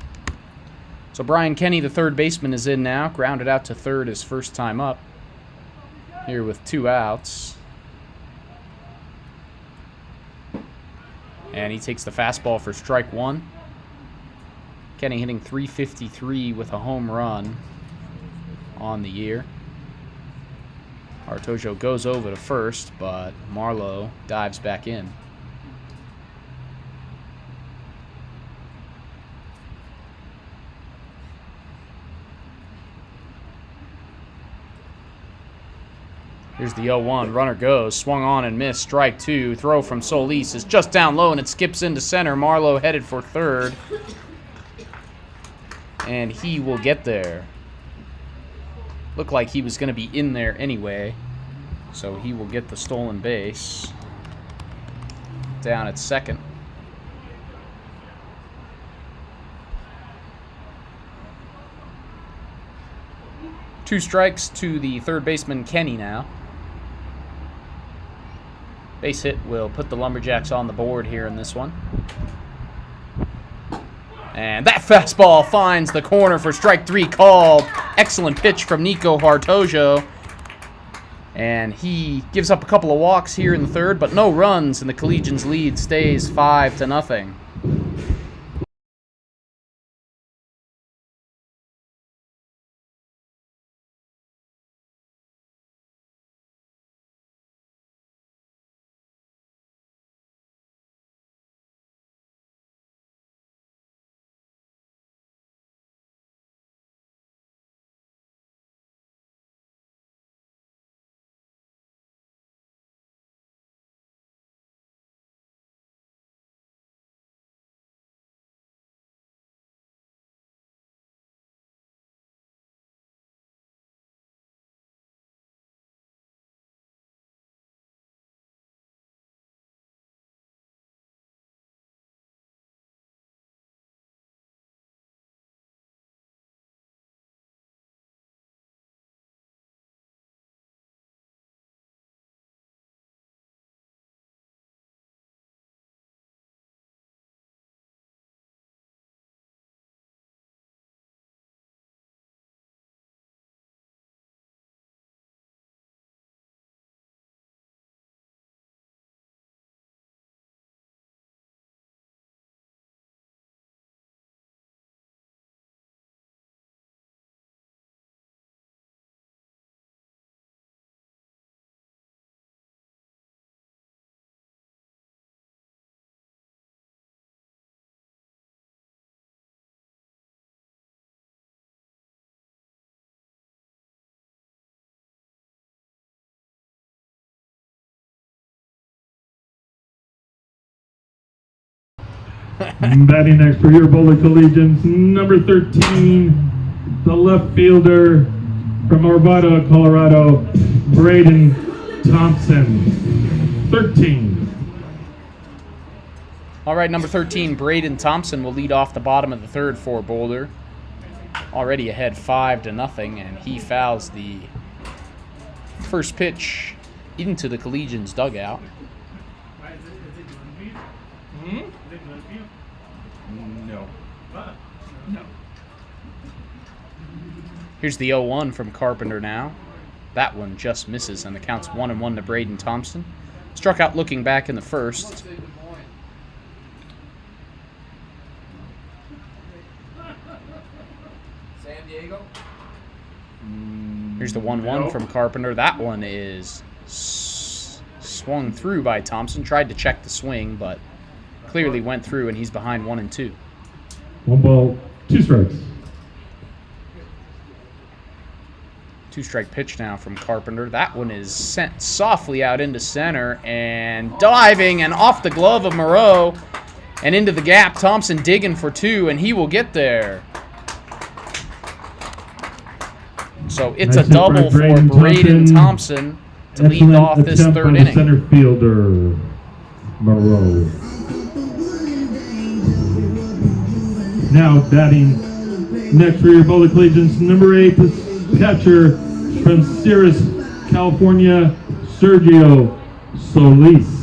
So Brian Kenny, the third baseman, is in now. Grounded out to third his first time up. Here with 2 outs. And he takes the fastball for strike 1. Kenny hitting .353 with a home run on the year. Hartojo goes over to first, but Marlowe dives back in. Here's the 0-1. Runner goes. Swung on and missed. Strike 2. Throw from Solis is just down low, and it skips into center. Marlowe headed for third. And he will get there. Looked like he was going to be in there anyway. So he will get the stolen base. Down at second. Two strikes to the third baseman, Kenny, now. Base hit will put the Lumberjacks on the board here in this one. And that fastball finds the corner for strike 3 called. Excellent pitch from Nico Hartojo. And he gives up a couple of walks here in the third, but no runs, and the Collegians lead stays 5-0. Batting next for your Boulder Collegians, number 13, the left fielder from Arvada, Colorado, Braden Thompson. 13. All right, number 13, Braden Thompson will lead off the bottom of the third for Boulder. Already ahead 5-0, and he fouls the first pitch into the Collegians dugout. No. Here's the 0-1 from Carpenter now. That one just misses, and the count's 1-1 to Braden Thompson. Struck out looking back in the first. San Diego? Here's the 1-1 from Carpenter. That one is swung through by Thompson. Tried to check the swing, but clearly went through, and he's behind 1-2. 1 ball, 2 strikes. 2-strike pitch now from Carpenter. That one is sent softly out into center and diving and off the glove of Moreau and into the gap. Thompson digging for 2, and he will get there. So it's Nice a double hit by for Braden Thompson to lead Excellent off this attempt third by the inning. center fielder, Moreau. Now batting next for your Boulder Collegians, number 8, the catcher from Sirius, California, Sergio Solis.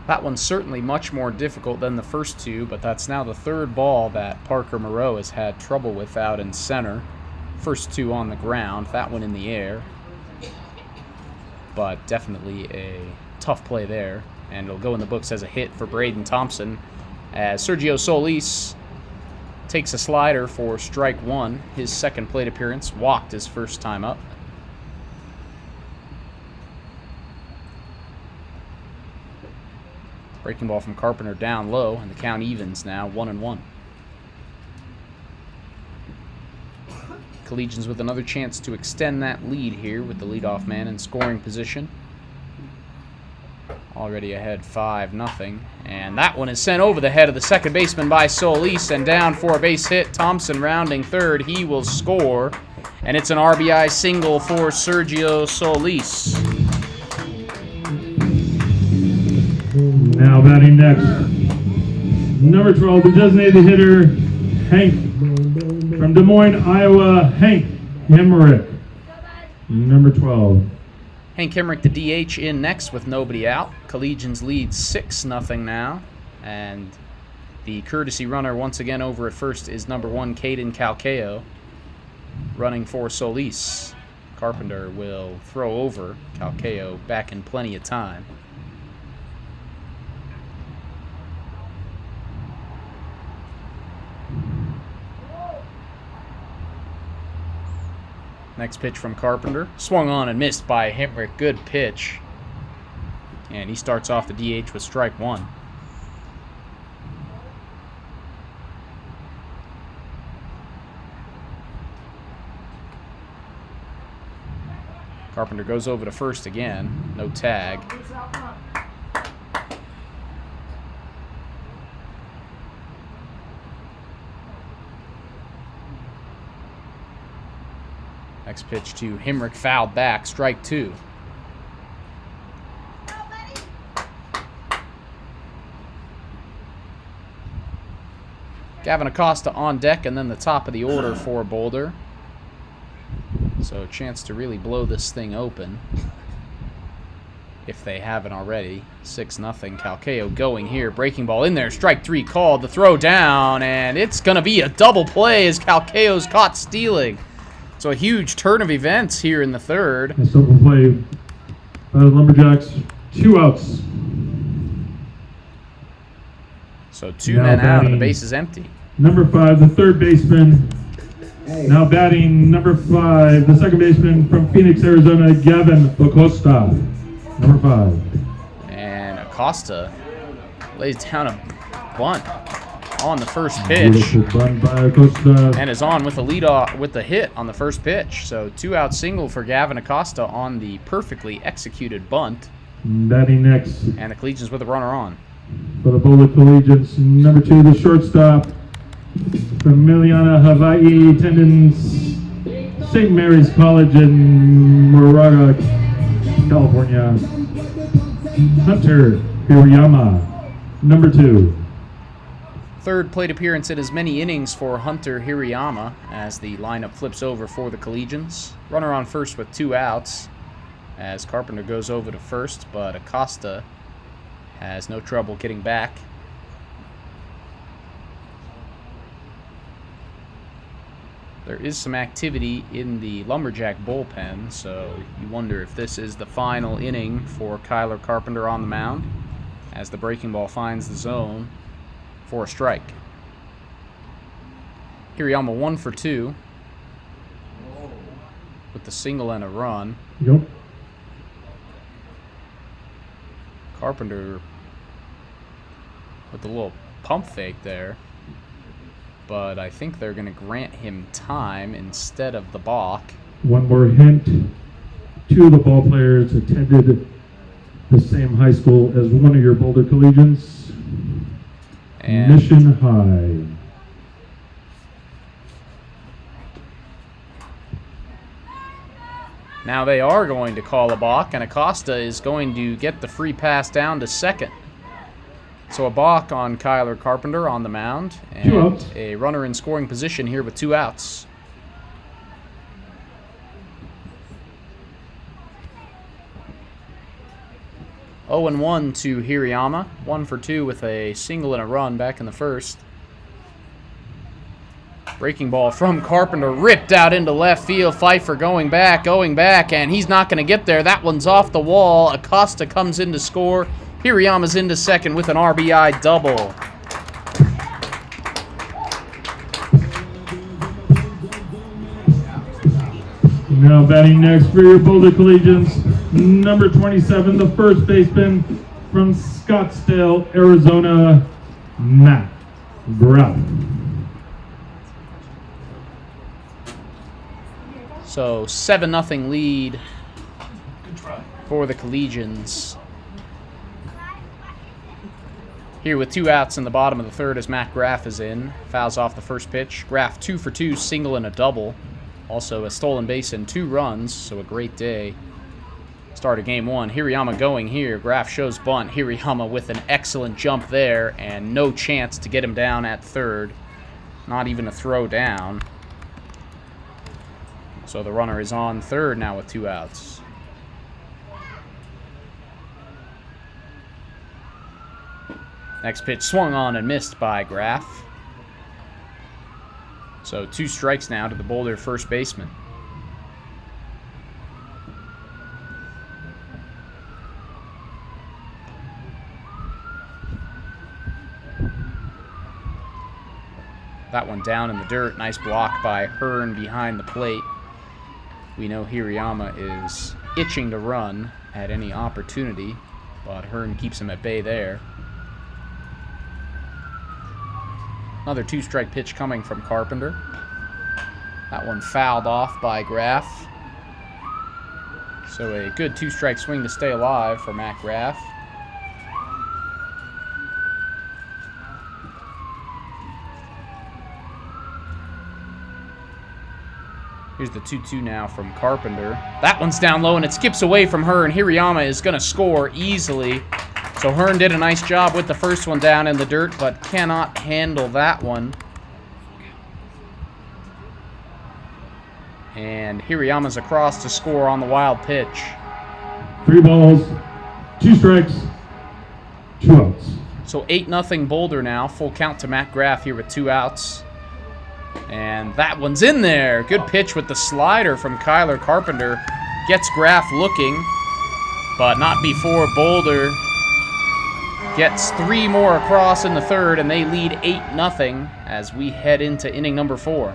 That one's certainly much more difficult than the first two, but that's now the third ball that Parker Moreau has had trouble with out in center. First 2 on the ground, that one in the air. But definitely a tough play there, and it'll go in the books as a hit for Braden Thompson as Sergio Solis takes a slider for strike 1, his second plate appearance, walked his first time up. Breaking ball from Carpenter down low, and the count evens now, 1-1. Collegians with another chance to extend that lead here with the leadoff man in scoring position. Already ahead 5-0, and that one is sent over the head of the second baseman by Solis and down for a base hit. Thompson rounding third, he will score, and it's an RBI single for Sergio Solis. Now batting next, number 12, the designated hitter, Hank, from Des Moines, Iowa, Hank Hemrick, number 12. Hank Hemrick, the DH, in next with nobody out. Collegians lead 6-0 now, and the courtesy runner once again over at first is number 1, Caden Calcayo, running for Solis. Carpenter will throw over Calcayo back in plenty of time. Next pitch from Carpenter. Swung on and missed by Hemrick. Good pitch. And he starts off the DH with strike 1. Carpenter goes over to first again. No tag. Next pitch to Hemrick, fouled back, strike 2. Gavin Acosta on deck, and then the top of the order for Boulder. So a chance to really blow this thing open, if they haven't already. 6-0, Calcayo going here, breaking ball in there, strike 3 called, the throw down, and it's going to be a double play as Calcayo's caught stealing. So a huge turn of events here in the third. A simple play by the Lumberjacks, 2 outs. So 2 men out and the base is empty. Number 5, the third baseman. Now batting number 5, the second baseman from Phoenix, Arizona, Gavin Acosta. Number 5. And Acosta lays down a bunt on the first pitch. Beautiful bunt by Acosta. And is on with the leadoff with the hit on the first pitch. So 2-out single for Gavin Acosta on the perfectly executed bunt. Batting next, And the Collegians with a runner on. For the Boulder Collegians, number 2, the shortstop from Miliana, Hawaii, attendance St. Mary's College in Moraga, California. Hunter Hirayama, number 2. Third plate appearance in as many innings for Hunter Hirayama as the lineup flips over for the Collegians. Runner on first with 2 outs as Carpenter goes over to first, but Acosta has no trouble getting back. There is some activity in the Lumberjack bullpen, so you wonder if this is the final inning for Kyler Carpenter on the mound as the breaking ball finds the zone for a strike. Hirayama 1 for 2 with the single and a run. Yep. Carpenter with the little pump fake there, but I think they're going to grant him time instead of the balk. One more hint. 2 of the ball players attended the same high school as one of your Boulder Collegians. And Mission High. now they are going to call a balk, and Acosta is going to get the free pass down to second. So a balk on Kyler Carpenter on the mound, 2 outs. and a runner in scoring position here with 2 outs. Oh and 1 to Hirayama, 1 for 2 with a single and a run back in the first. Breaking ball from Carpenter, ripped out into left field. Pfeiffer going back, and he's not going to get there. That one's off the wall. Acosta comes in to score. Hirayama's into second with an RBI double. Now batting next for your Boulder Collegians, number 27, the first baseman from Scottsdale, Arizona, Matt Graff. So 7-0 lead for the Collegians. Here with 2 outs in the bottom of the third as Matt Graff is in. Fouls off the first pitch. Graff 2 for 2, single and a double. Also a stolen base and 2 runs, so a great day. Start of game 1. Hirayama going here. Graff shows bunt. Hirayama with an excellent jump there and no chance to get him down at third. Not even a throw down. So the runner is on third now with 2 outs. Next pitch swung on and missed by Graff. So 2 strikes now to the Boulder first baseman. That one down in the dirt. Nice block by Hearn behind the plate. We know Hirayama is itching to run at any opportunity, but Hearn keeps him at bay there. Another 2-strike pitch coming from Carpenter. That one fouled off by Graff. So a good 2-strike swing to stay alive for Matt Graff. Here's the 2-2 now from Carpenter. That one's down low and it skips away from Hearn. Hirayama is going to score easily. So Hearn did a nice job with the first one down in the dirt, but cannot handle that one. And Hirayama's across to score on the wild pitch. 3 balls, 2 strikes, 2 outs. So 8-0 Boulder now. Full count to Matt Graff here with 2 outs. And that one's in there. Good pitch with the slider from Kyler Carpenter. Gets Graff looking, but not before Boulder gets 3 more across in the third, and they lead 8-0 as we head into inning number 4.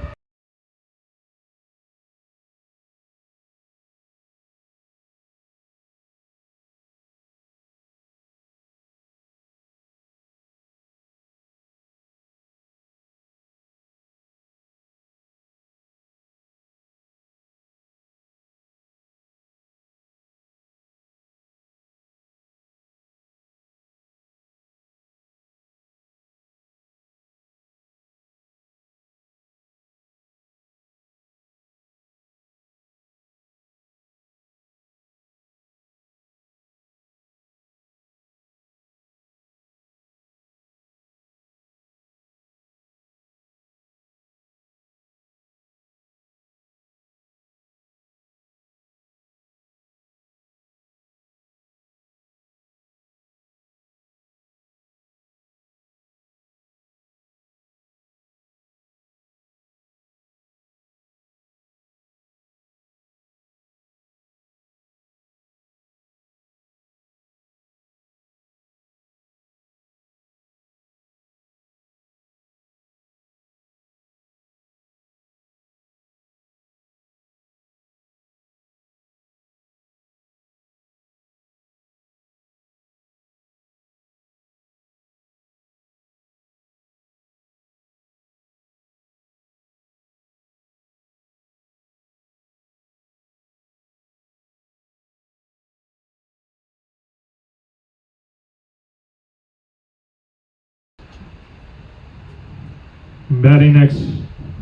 Batting next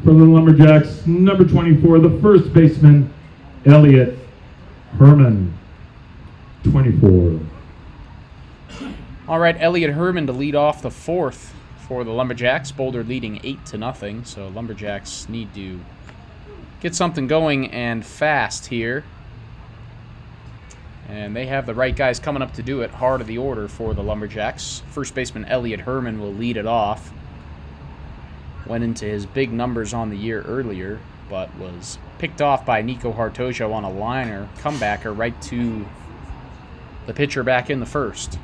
for the Lumberjacks, number 24, the first baseman, Elliot Herman, 24. All right, Elliot Herman to lead off the fourth for the Lumberjacks. Boulder leading 8-0, so Lumberjacks need to get something going and fast here. And they have the right guys coming up to do it. Heart of the order for the Lumberjacks. First baseman Elliot Herman will lead it off. Went into his big numbers on the year earlier, but was picked off by Nico Hartojo on a liner, comebacker right to the pitcher back in the first.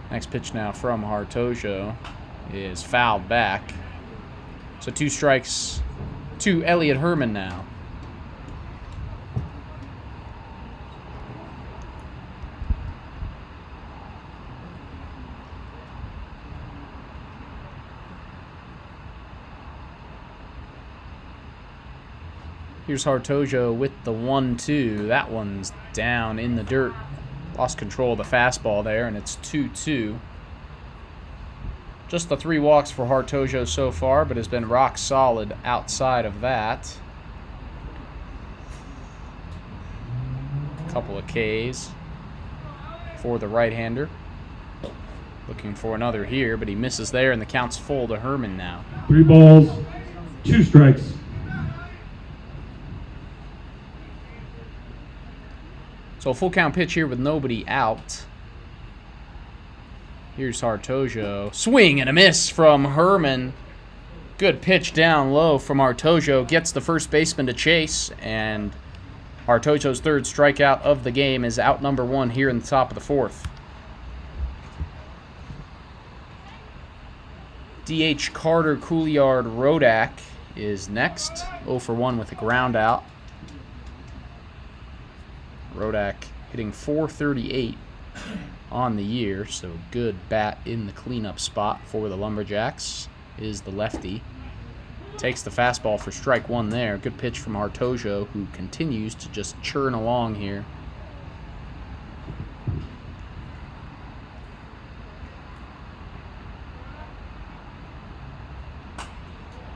Next pitch now from Hartojo is fouled back. So 2 strikes to Elliot Herman now. Here's Hartojo with the 1-2. That one's down in the dirt. Lost control of the fastball there, and it's 2-2. Just the 3 walks for Hartojo so far, but has been rock solid outside of that. Couple of Ks for the right-hander. Looking for another here, but he misses there, and the count's full to Herman now. 3 balls, 2 strikes. So a full count pitch here with nobody out. Here's Hartojo. Swing and a miss from Herman. Good pitch down low from Hartojo. Gets the first baseman to chase, and Hartojo's 3rd strikeout of the game is out number 1 here in the top of the 4th. DH Carter Couliard Rodak is next. 0 for 1 with a ground out. Rodak hitting .438 on the year, so good bat in the cleanup spot for the Lumberjacks is the lefty. Takes the fastball for strike 1 there. Good pitch from Hartojo, who continues to just churn along here.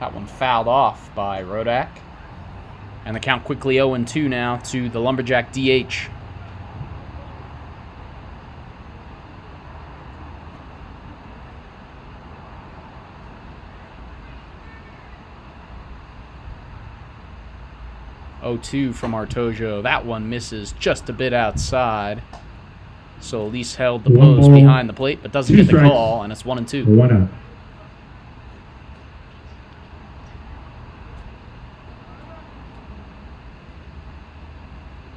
That one fouled off by Rodak. And the count quickly 0-2 now to the Lumberjack DH. .02 from Hartojo. That one misses just a bit outside. So Elise held the post behind the plate, but doesn't get the call, and it's 1-2. 1 out.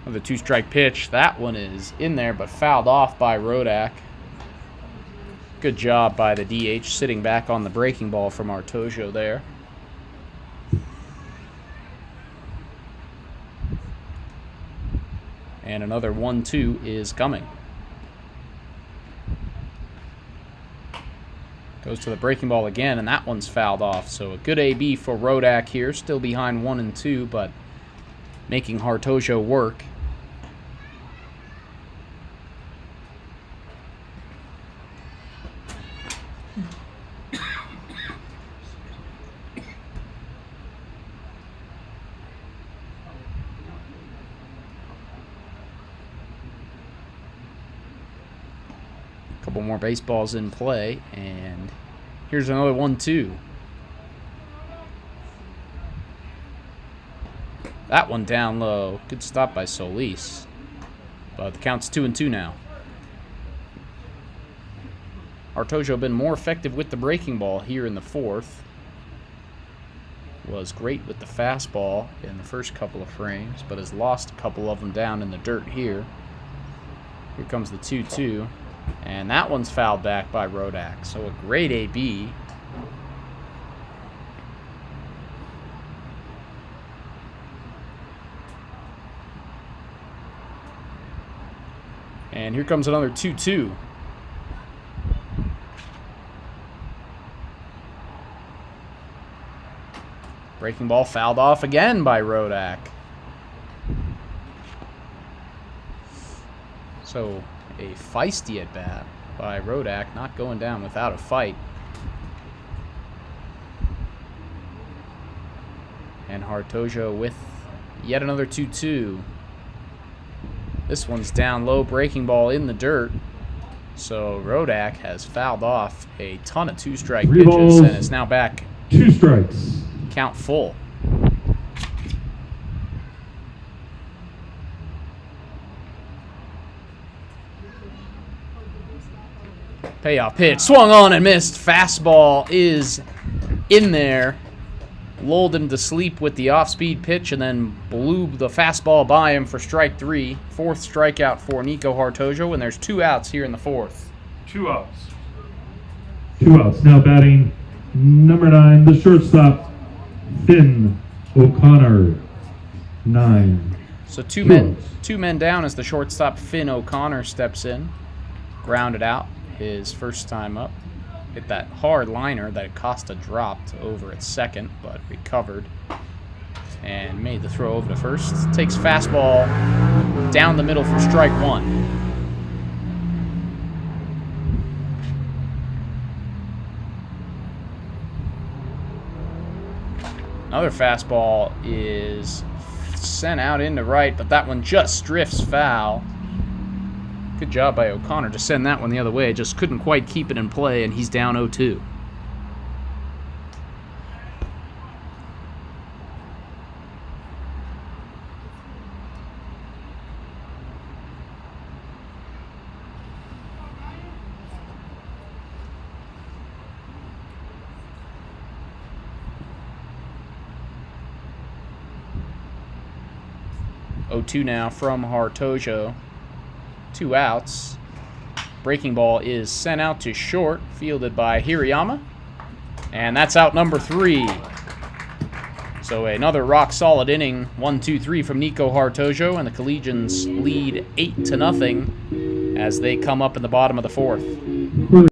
The 2-strike pitch. That one is in there, but fouled off by Rodak. Good job by the DH, sitting back on the breaking ball from Hartojo there. And another 1-2 is coming. Goes to the breaking ball again, and that one's fouled off. So a good AB for Rodak here. Still behind 1-2, but making Hartojo work. Couple more baseballs in play, and here's another 1-2. That one down low. Good stop by Solis. But the count's 2-2 now. Hartojo been more effective with the breaking ball here in the 4th. Was great with the fastball in the first couple of frames, but has lost a couple of them down in the dirt here. Here comes the 2-2. And that one's fouled back by Rodak. So a great AB. And here comes another 2-2. Breaking ball fouled off again by Rodak. So a feisty at bat by Rodak, not going down without a fight. And Hartojo with yet another 2-2. This one's down low, breaking ball in the dirt. So Rodak has fouled off a ton of two-strike pitches balls, and is now back 2 strikes. count full. Payoff pitch, swung on and missed. Fastball is in there. Lulled him to sleep with the off-speed pitch and then blew the fastball by him for strike 3. 4th strikeout for Nico Hartojo, and there's 2 outs here in the 4th. 2 outs. 2 outs. Now batting number 9, the shortstop, Finn O'Connor. 9. So Two two outs. men down as the shortstop Finn O'Connor steps in. Grounded out his first time up. Hit that hard liner that Acosta dropped over at second, but recovered and made the throw over to first. Takes fastball down the middle for strike 1. Another fastball is sent out into right, but that one just drifts foul. Good job by O'Connor to send that one the other way. Just couldn't quite keep it in play, and he's down 0-2. Now from Hartojo. 2 outs. Breaking ball is sent out to short, fielded by Hirayama. And that's out number 3. So another rock-solid inning, 1-2-3 from Nico Hartojo, and the Collegians lead 8-0 as they come up in the bottom of the 4th.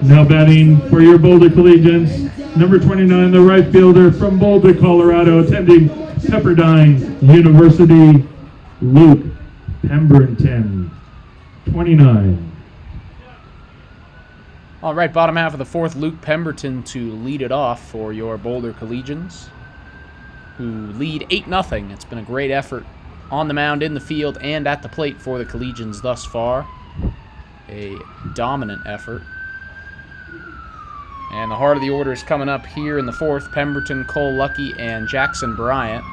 Now batting for your Boulder Collegians, number 29, the right fielder from Boulder, Colorado, attending Pepperdine University, Luke Pemberton, 29. All right, bottom half of the 4th, Luke Pemberton to lead it off for your Boulder Collegians, who lead 8-0. It's been a great effort on the mound, in the field, and at the plate for the Collegians thus far. A dominant effort. And the heart of the order is coming up here in the fourth. Pemberton, Cole Lucky, and Jackson Bryant.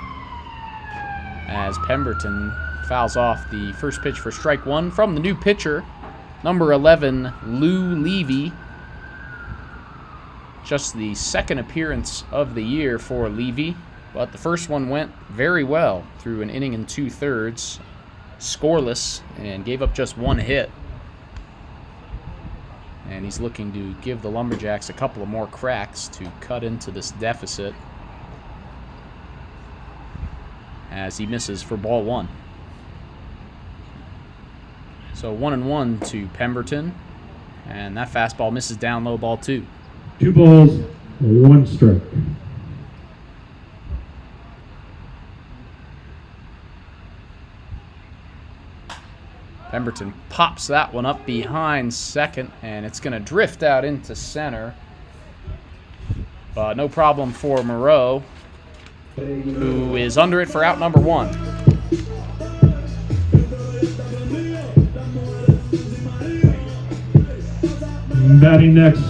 As Pemberton fouls off the first pitch for strike one from the new pitcher, number 11, Lou Levy. Just the second appearance of the year for Levy, but the first one went very well through an inning and 2/3, scoreless, and gave up just one hit. And he's looking to give the Lumberjacks a couple of more cracks to cut into this deficit as he misses for ball one. So 1-1 to Pemberton, and that fastball misses down low, ball two. 2 balls, 1 strike. Pemberton pops that one up behind second, and it's going to drift out into center. But no problem for Moreau, who is under it for out number 1. Batting next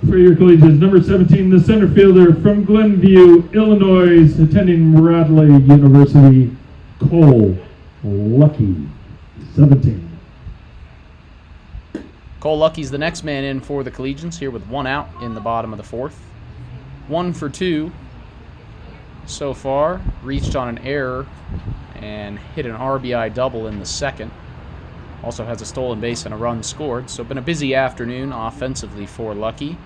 for your Collegians, number 17, the center fielder from Glenview, Illinois, attending Radley University, Cole Lucky, 17. Cole Lucky's the next man in for the Collegians here with 1 out in the bottom of the fourth. 1 for 2 so far. Reached on an error and hit an RBI double in the second. Also has a stolen base and a run scored. So been a busy afternoon offensively for Lucky.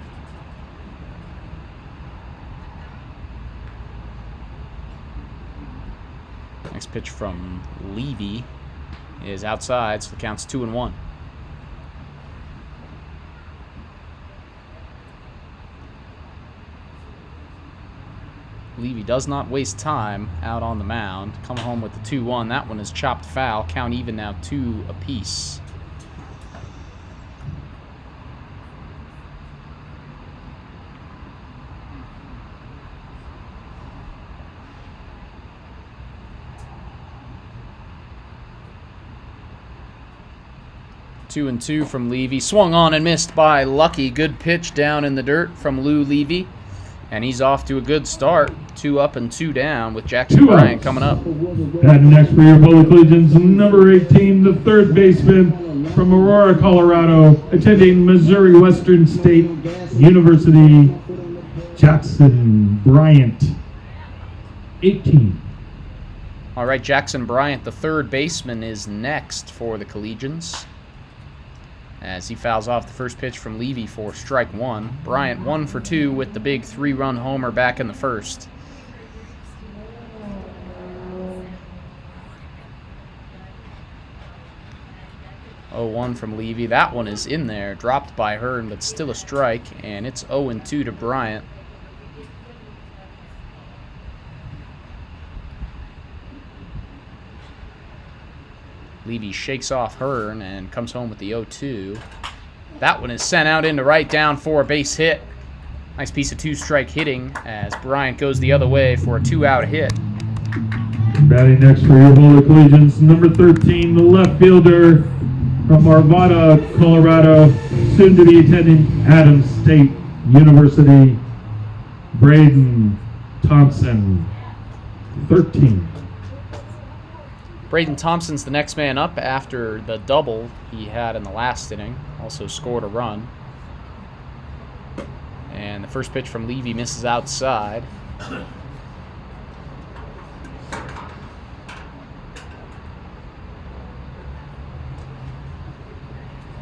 Next pitch from Levy is outside, so the count's 2-1. Levy does not waste time out on the mound. Coming home with the 2-1. That one is chopped foul. Count even now, 2 apiece. Two and 2 from Levy. Swung on and missed by Lucky. Good pitch down in the dirt from Lou Levy. And he's off to a good start. 2 up and 2 down with Jackson Bryant coming up. And next for your Boulder Collegians, number 18, the third baseman from Aurora, Colorado, attending Missouri Western State University, Jackson Bryant, 18. All right, Jackson Bryant, the third baseman, is next for the Collegians, as he fouls off the first pitch from Levy for strike one. Bryant 1 for 2 with the big 3-run homer back in the first. Oh, 1 from Levy. That one is in there, dropped by Hearn, but still a strike, and it's 0-2 to Bryant. Levy shakes off Hearn and comes home with the 0-2. That one is sent out into right down for a base hit. Nice piece of 2-strike hitting as Bryant goes the other way for a 2-out hit. Batting next for your Boulder Collegians, number 13, the left fielder from Arvada, Colorado, soon to be attending Adams State University, Braden Thompson, 13. Braden Thompson's the next man up after the double he had in the last inning. Also scored a run. And the first pitch from Levy misses outside.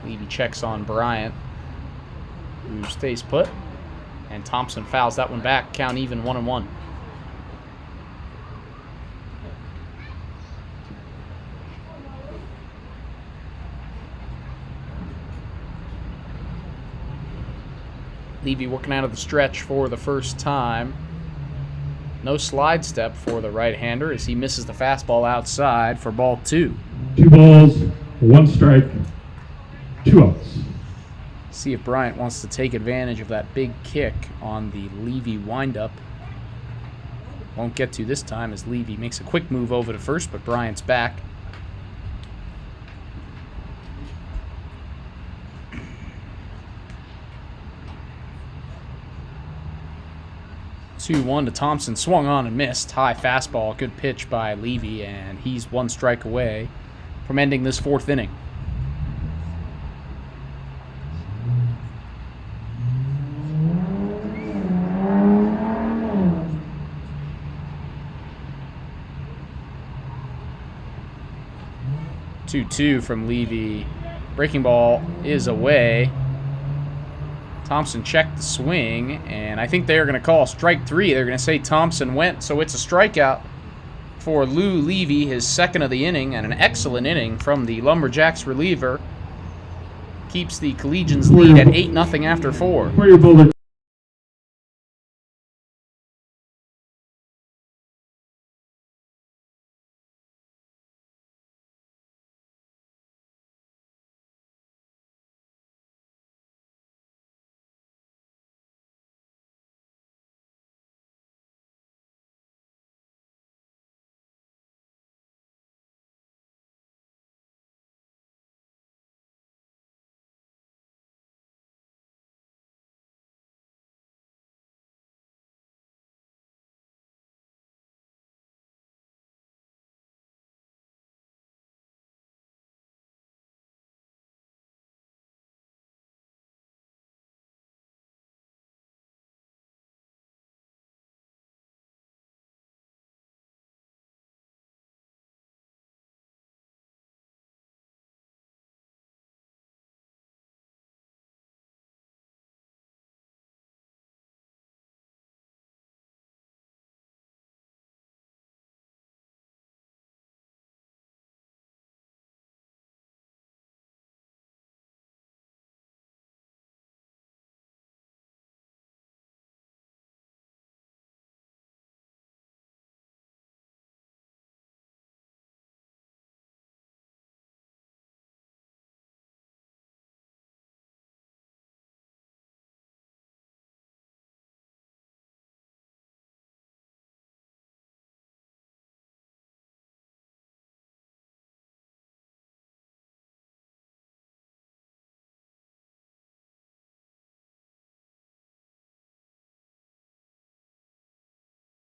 Levy checks on Bryant, who stays put. And Thompson fouls that one back. Count even, 1-1. Levy working out of the stretch for the first time. No slide step for the right-hander as he misses the fastball outside for ball 2. 2 balls, 1 strike, 2 outs. See if Bryant wants to take advantage of that big kick on the Levy windup. Won't get to this time as Levy makes a quick move over to first, but Bryant's back. 2-1 to Thompson. Swung on and missed. High fastball. Good pitch by Levy, and he's 1 strike away from ending this 4th inning. Two from Levy. Breaking ball is away. Thompson checked the swing, and I think they're going to call strike 3. They're going to say Thompson went, so it's a strikeout for Lou Levy, his 2nd of the inning, and an excellent inning from the Lumberjacks reliever. Keeps the Collegians lead at 8-0 after 4. For your Boulder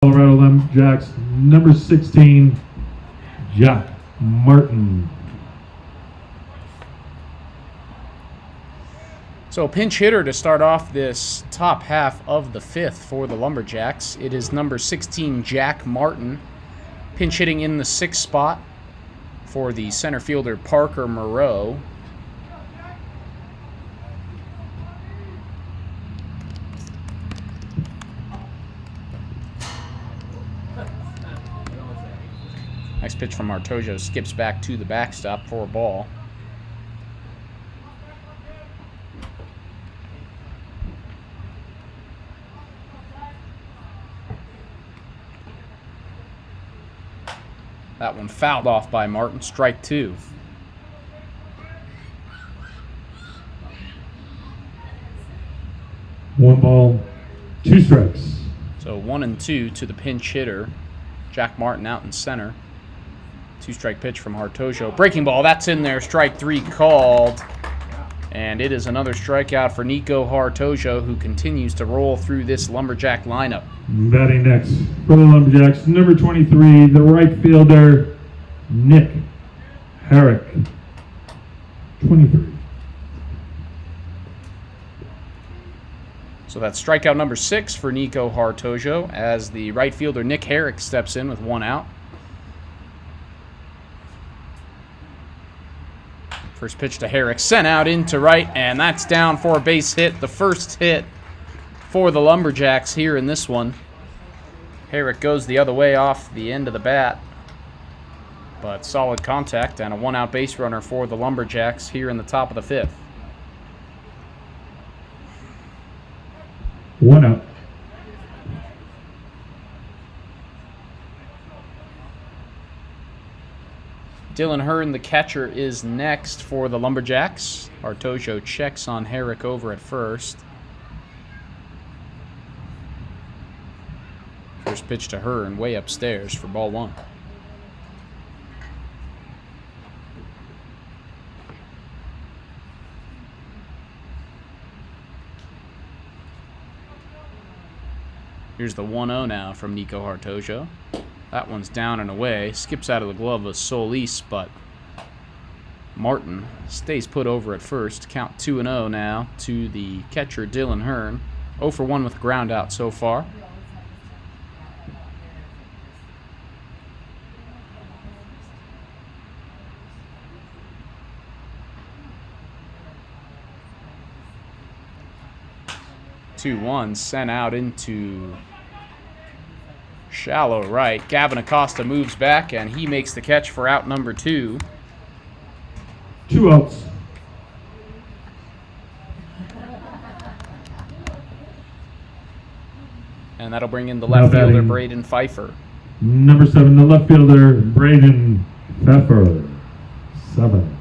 Colorado Lumberjacks, number 16, Jack Martin. So a pinch hitter to start off this top half of the 5th for the Lumberjacks. It is number 16, Jack Martin, pinch hitting in the 6th spot for the center fielder Parker Moreau. Nice pitch from Artojo. Skips back to the backstop for a ball. That one fouled off by Martin. Strike 2. One ball, 2 strikes. So 1-2 to the pinch hitter. Jack Martin out in center. 2-strike pitch from Artojo. Breaking ball, that's in there. Strike 3 called. And it is another strikeout for Nico Artojo, who continues to roll through this Lumberjack lineup. Batting next for the Lumberjacks, number 23, the right fielder, Nick Herrick. 23. So that's strikeout number 6 for Nico Artojo as the right fielder Nick Herrick steps in with 1 out. First pitch to Herrick, sent out into right, and that's down for a base hit. The first hit for the Lumberjacks here in this one. Herrick goes the other way off the end of the bat, but solid contact and a 1-out base runner for the Lumberjacks here in the top of the 5th. 1 out. Dylan Hearn, the catcher, is next for the Lumberjacks. Artojo checks on Herrick over at first. First pitch to Hearn, way upstairs for ball 1. Here's the 1-0 now from Nico Hartojo. That one's down and away. Skips out of the glove of Solis, but Martin stays put over at first. Count 2-0 now to the catcher, Dylan Hearn. 0 for 1 with ground out so far. Two one sent out into shallow right. Gavin Acosta moves back, and he makes the catch for out number 2. 2 outs. And that'll bring in the left Now fielder, batting. Braden Pfeiffer. Number 7, the left fielder, Braden Pfeffer. 7.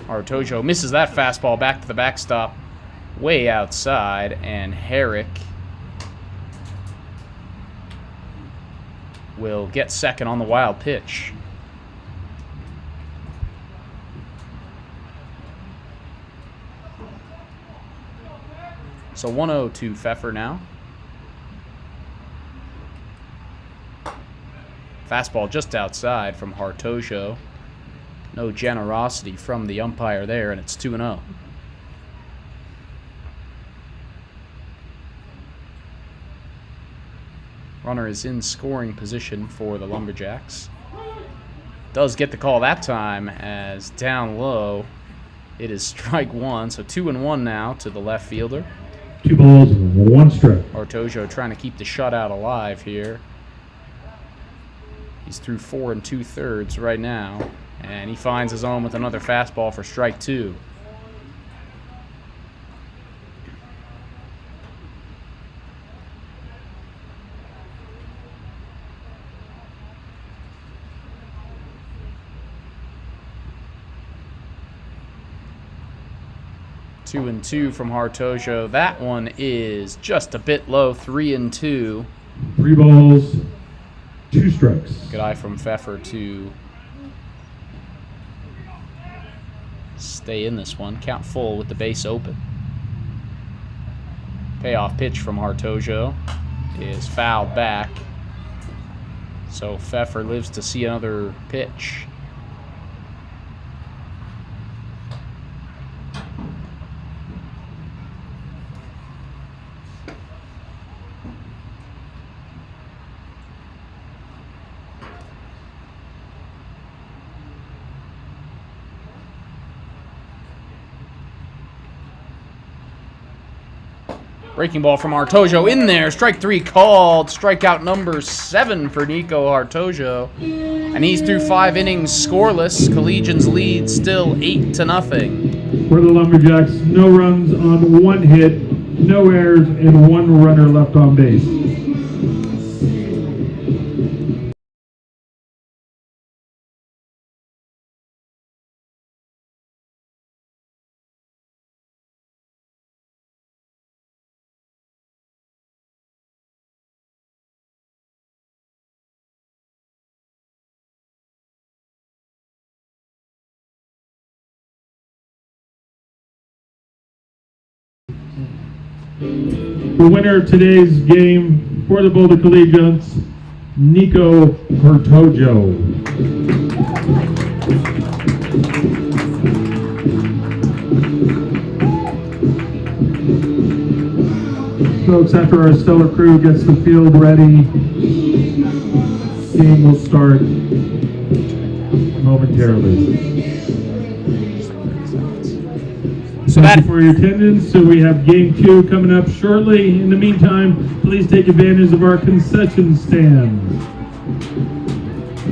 Hartojo misses that fastball back to the backstop, way outside, and Herrick will get second on the wild pitch. So 1-0 to Pfeffer now. Fastball just outside from Hartojo. No generosity from the umpire there, and it's 2-0. Runner is in scoring position for the Lumberjacks. Does get the call that time, as down low it is strike 1, so 2-1 now to the left fielder. 2 balls, 1 strike. Hartojo trying to keep the shutout alive here. He's through 4 2/3 right now, and he finds his own with another fastball for strike 2. Two and two from Hartojo. That one is just a bit low. 3-2. 3 balls, 2 strikes. Good eye from Pfeffer to stay in this one. Count full with the base open. Payoff pitch from Hartojo is fouled back. So Pfeffer lives to see another pitch. Breaking ball from Hartojo in there. Strike 3 called. Strikeout number 7 for Nico Hartojo. And he's through 5 innings scoreless. Collegians lead still 8-0. For the Lumberjacks, no runs on 1 hit, no errors, and 1 runner left on base. The winner of today's game for the Boulder Collegians, Nico Hartojo. Folks, after our stellar crew gets the field ready, game will start momentarily. So Thank that you for your attendance. So we have game 2 coming up shortly. In the meantime, please take advantage of our concession stand.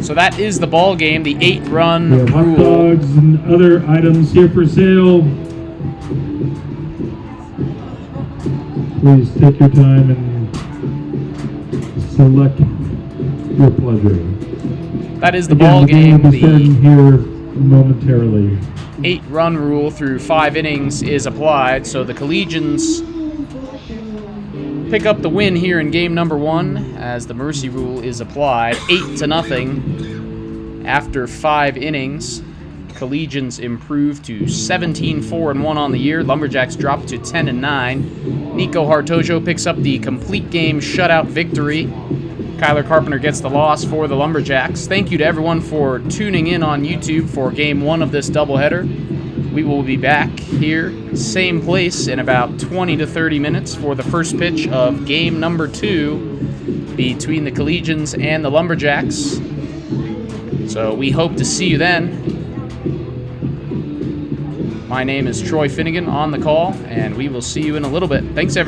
So that is the ball game, the 8-run We have hot rule. dogs and other items here for sale. Please take your time and select your pleasure. That is the Again, ball the game game. will be starting The here momentarily. 8-run rule through 5 innings is applied. So the Collegians pick up the win here in game number 1 as the mercy rule is applied. 8-0 after 5 innings. Collegians improve to 17-4-1 on the year. Lumberjacks drop to 10-9. Nico Hartojo picks up the complete game shutout victory. Kyler Carpenter gets the loss for the Lumberjacks. Thank you to everyone for tuning in on YouTube for Game 1 of this doubleheader. We will be back here, same place, in about 20 to 30 minutes for the first pitch of Game number 2 between the Collegians and the Lumberjacks. So we hope to see you then. My name is Troy Finnegan on the call, and we will see you in a little bit. Thanks, everyone.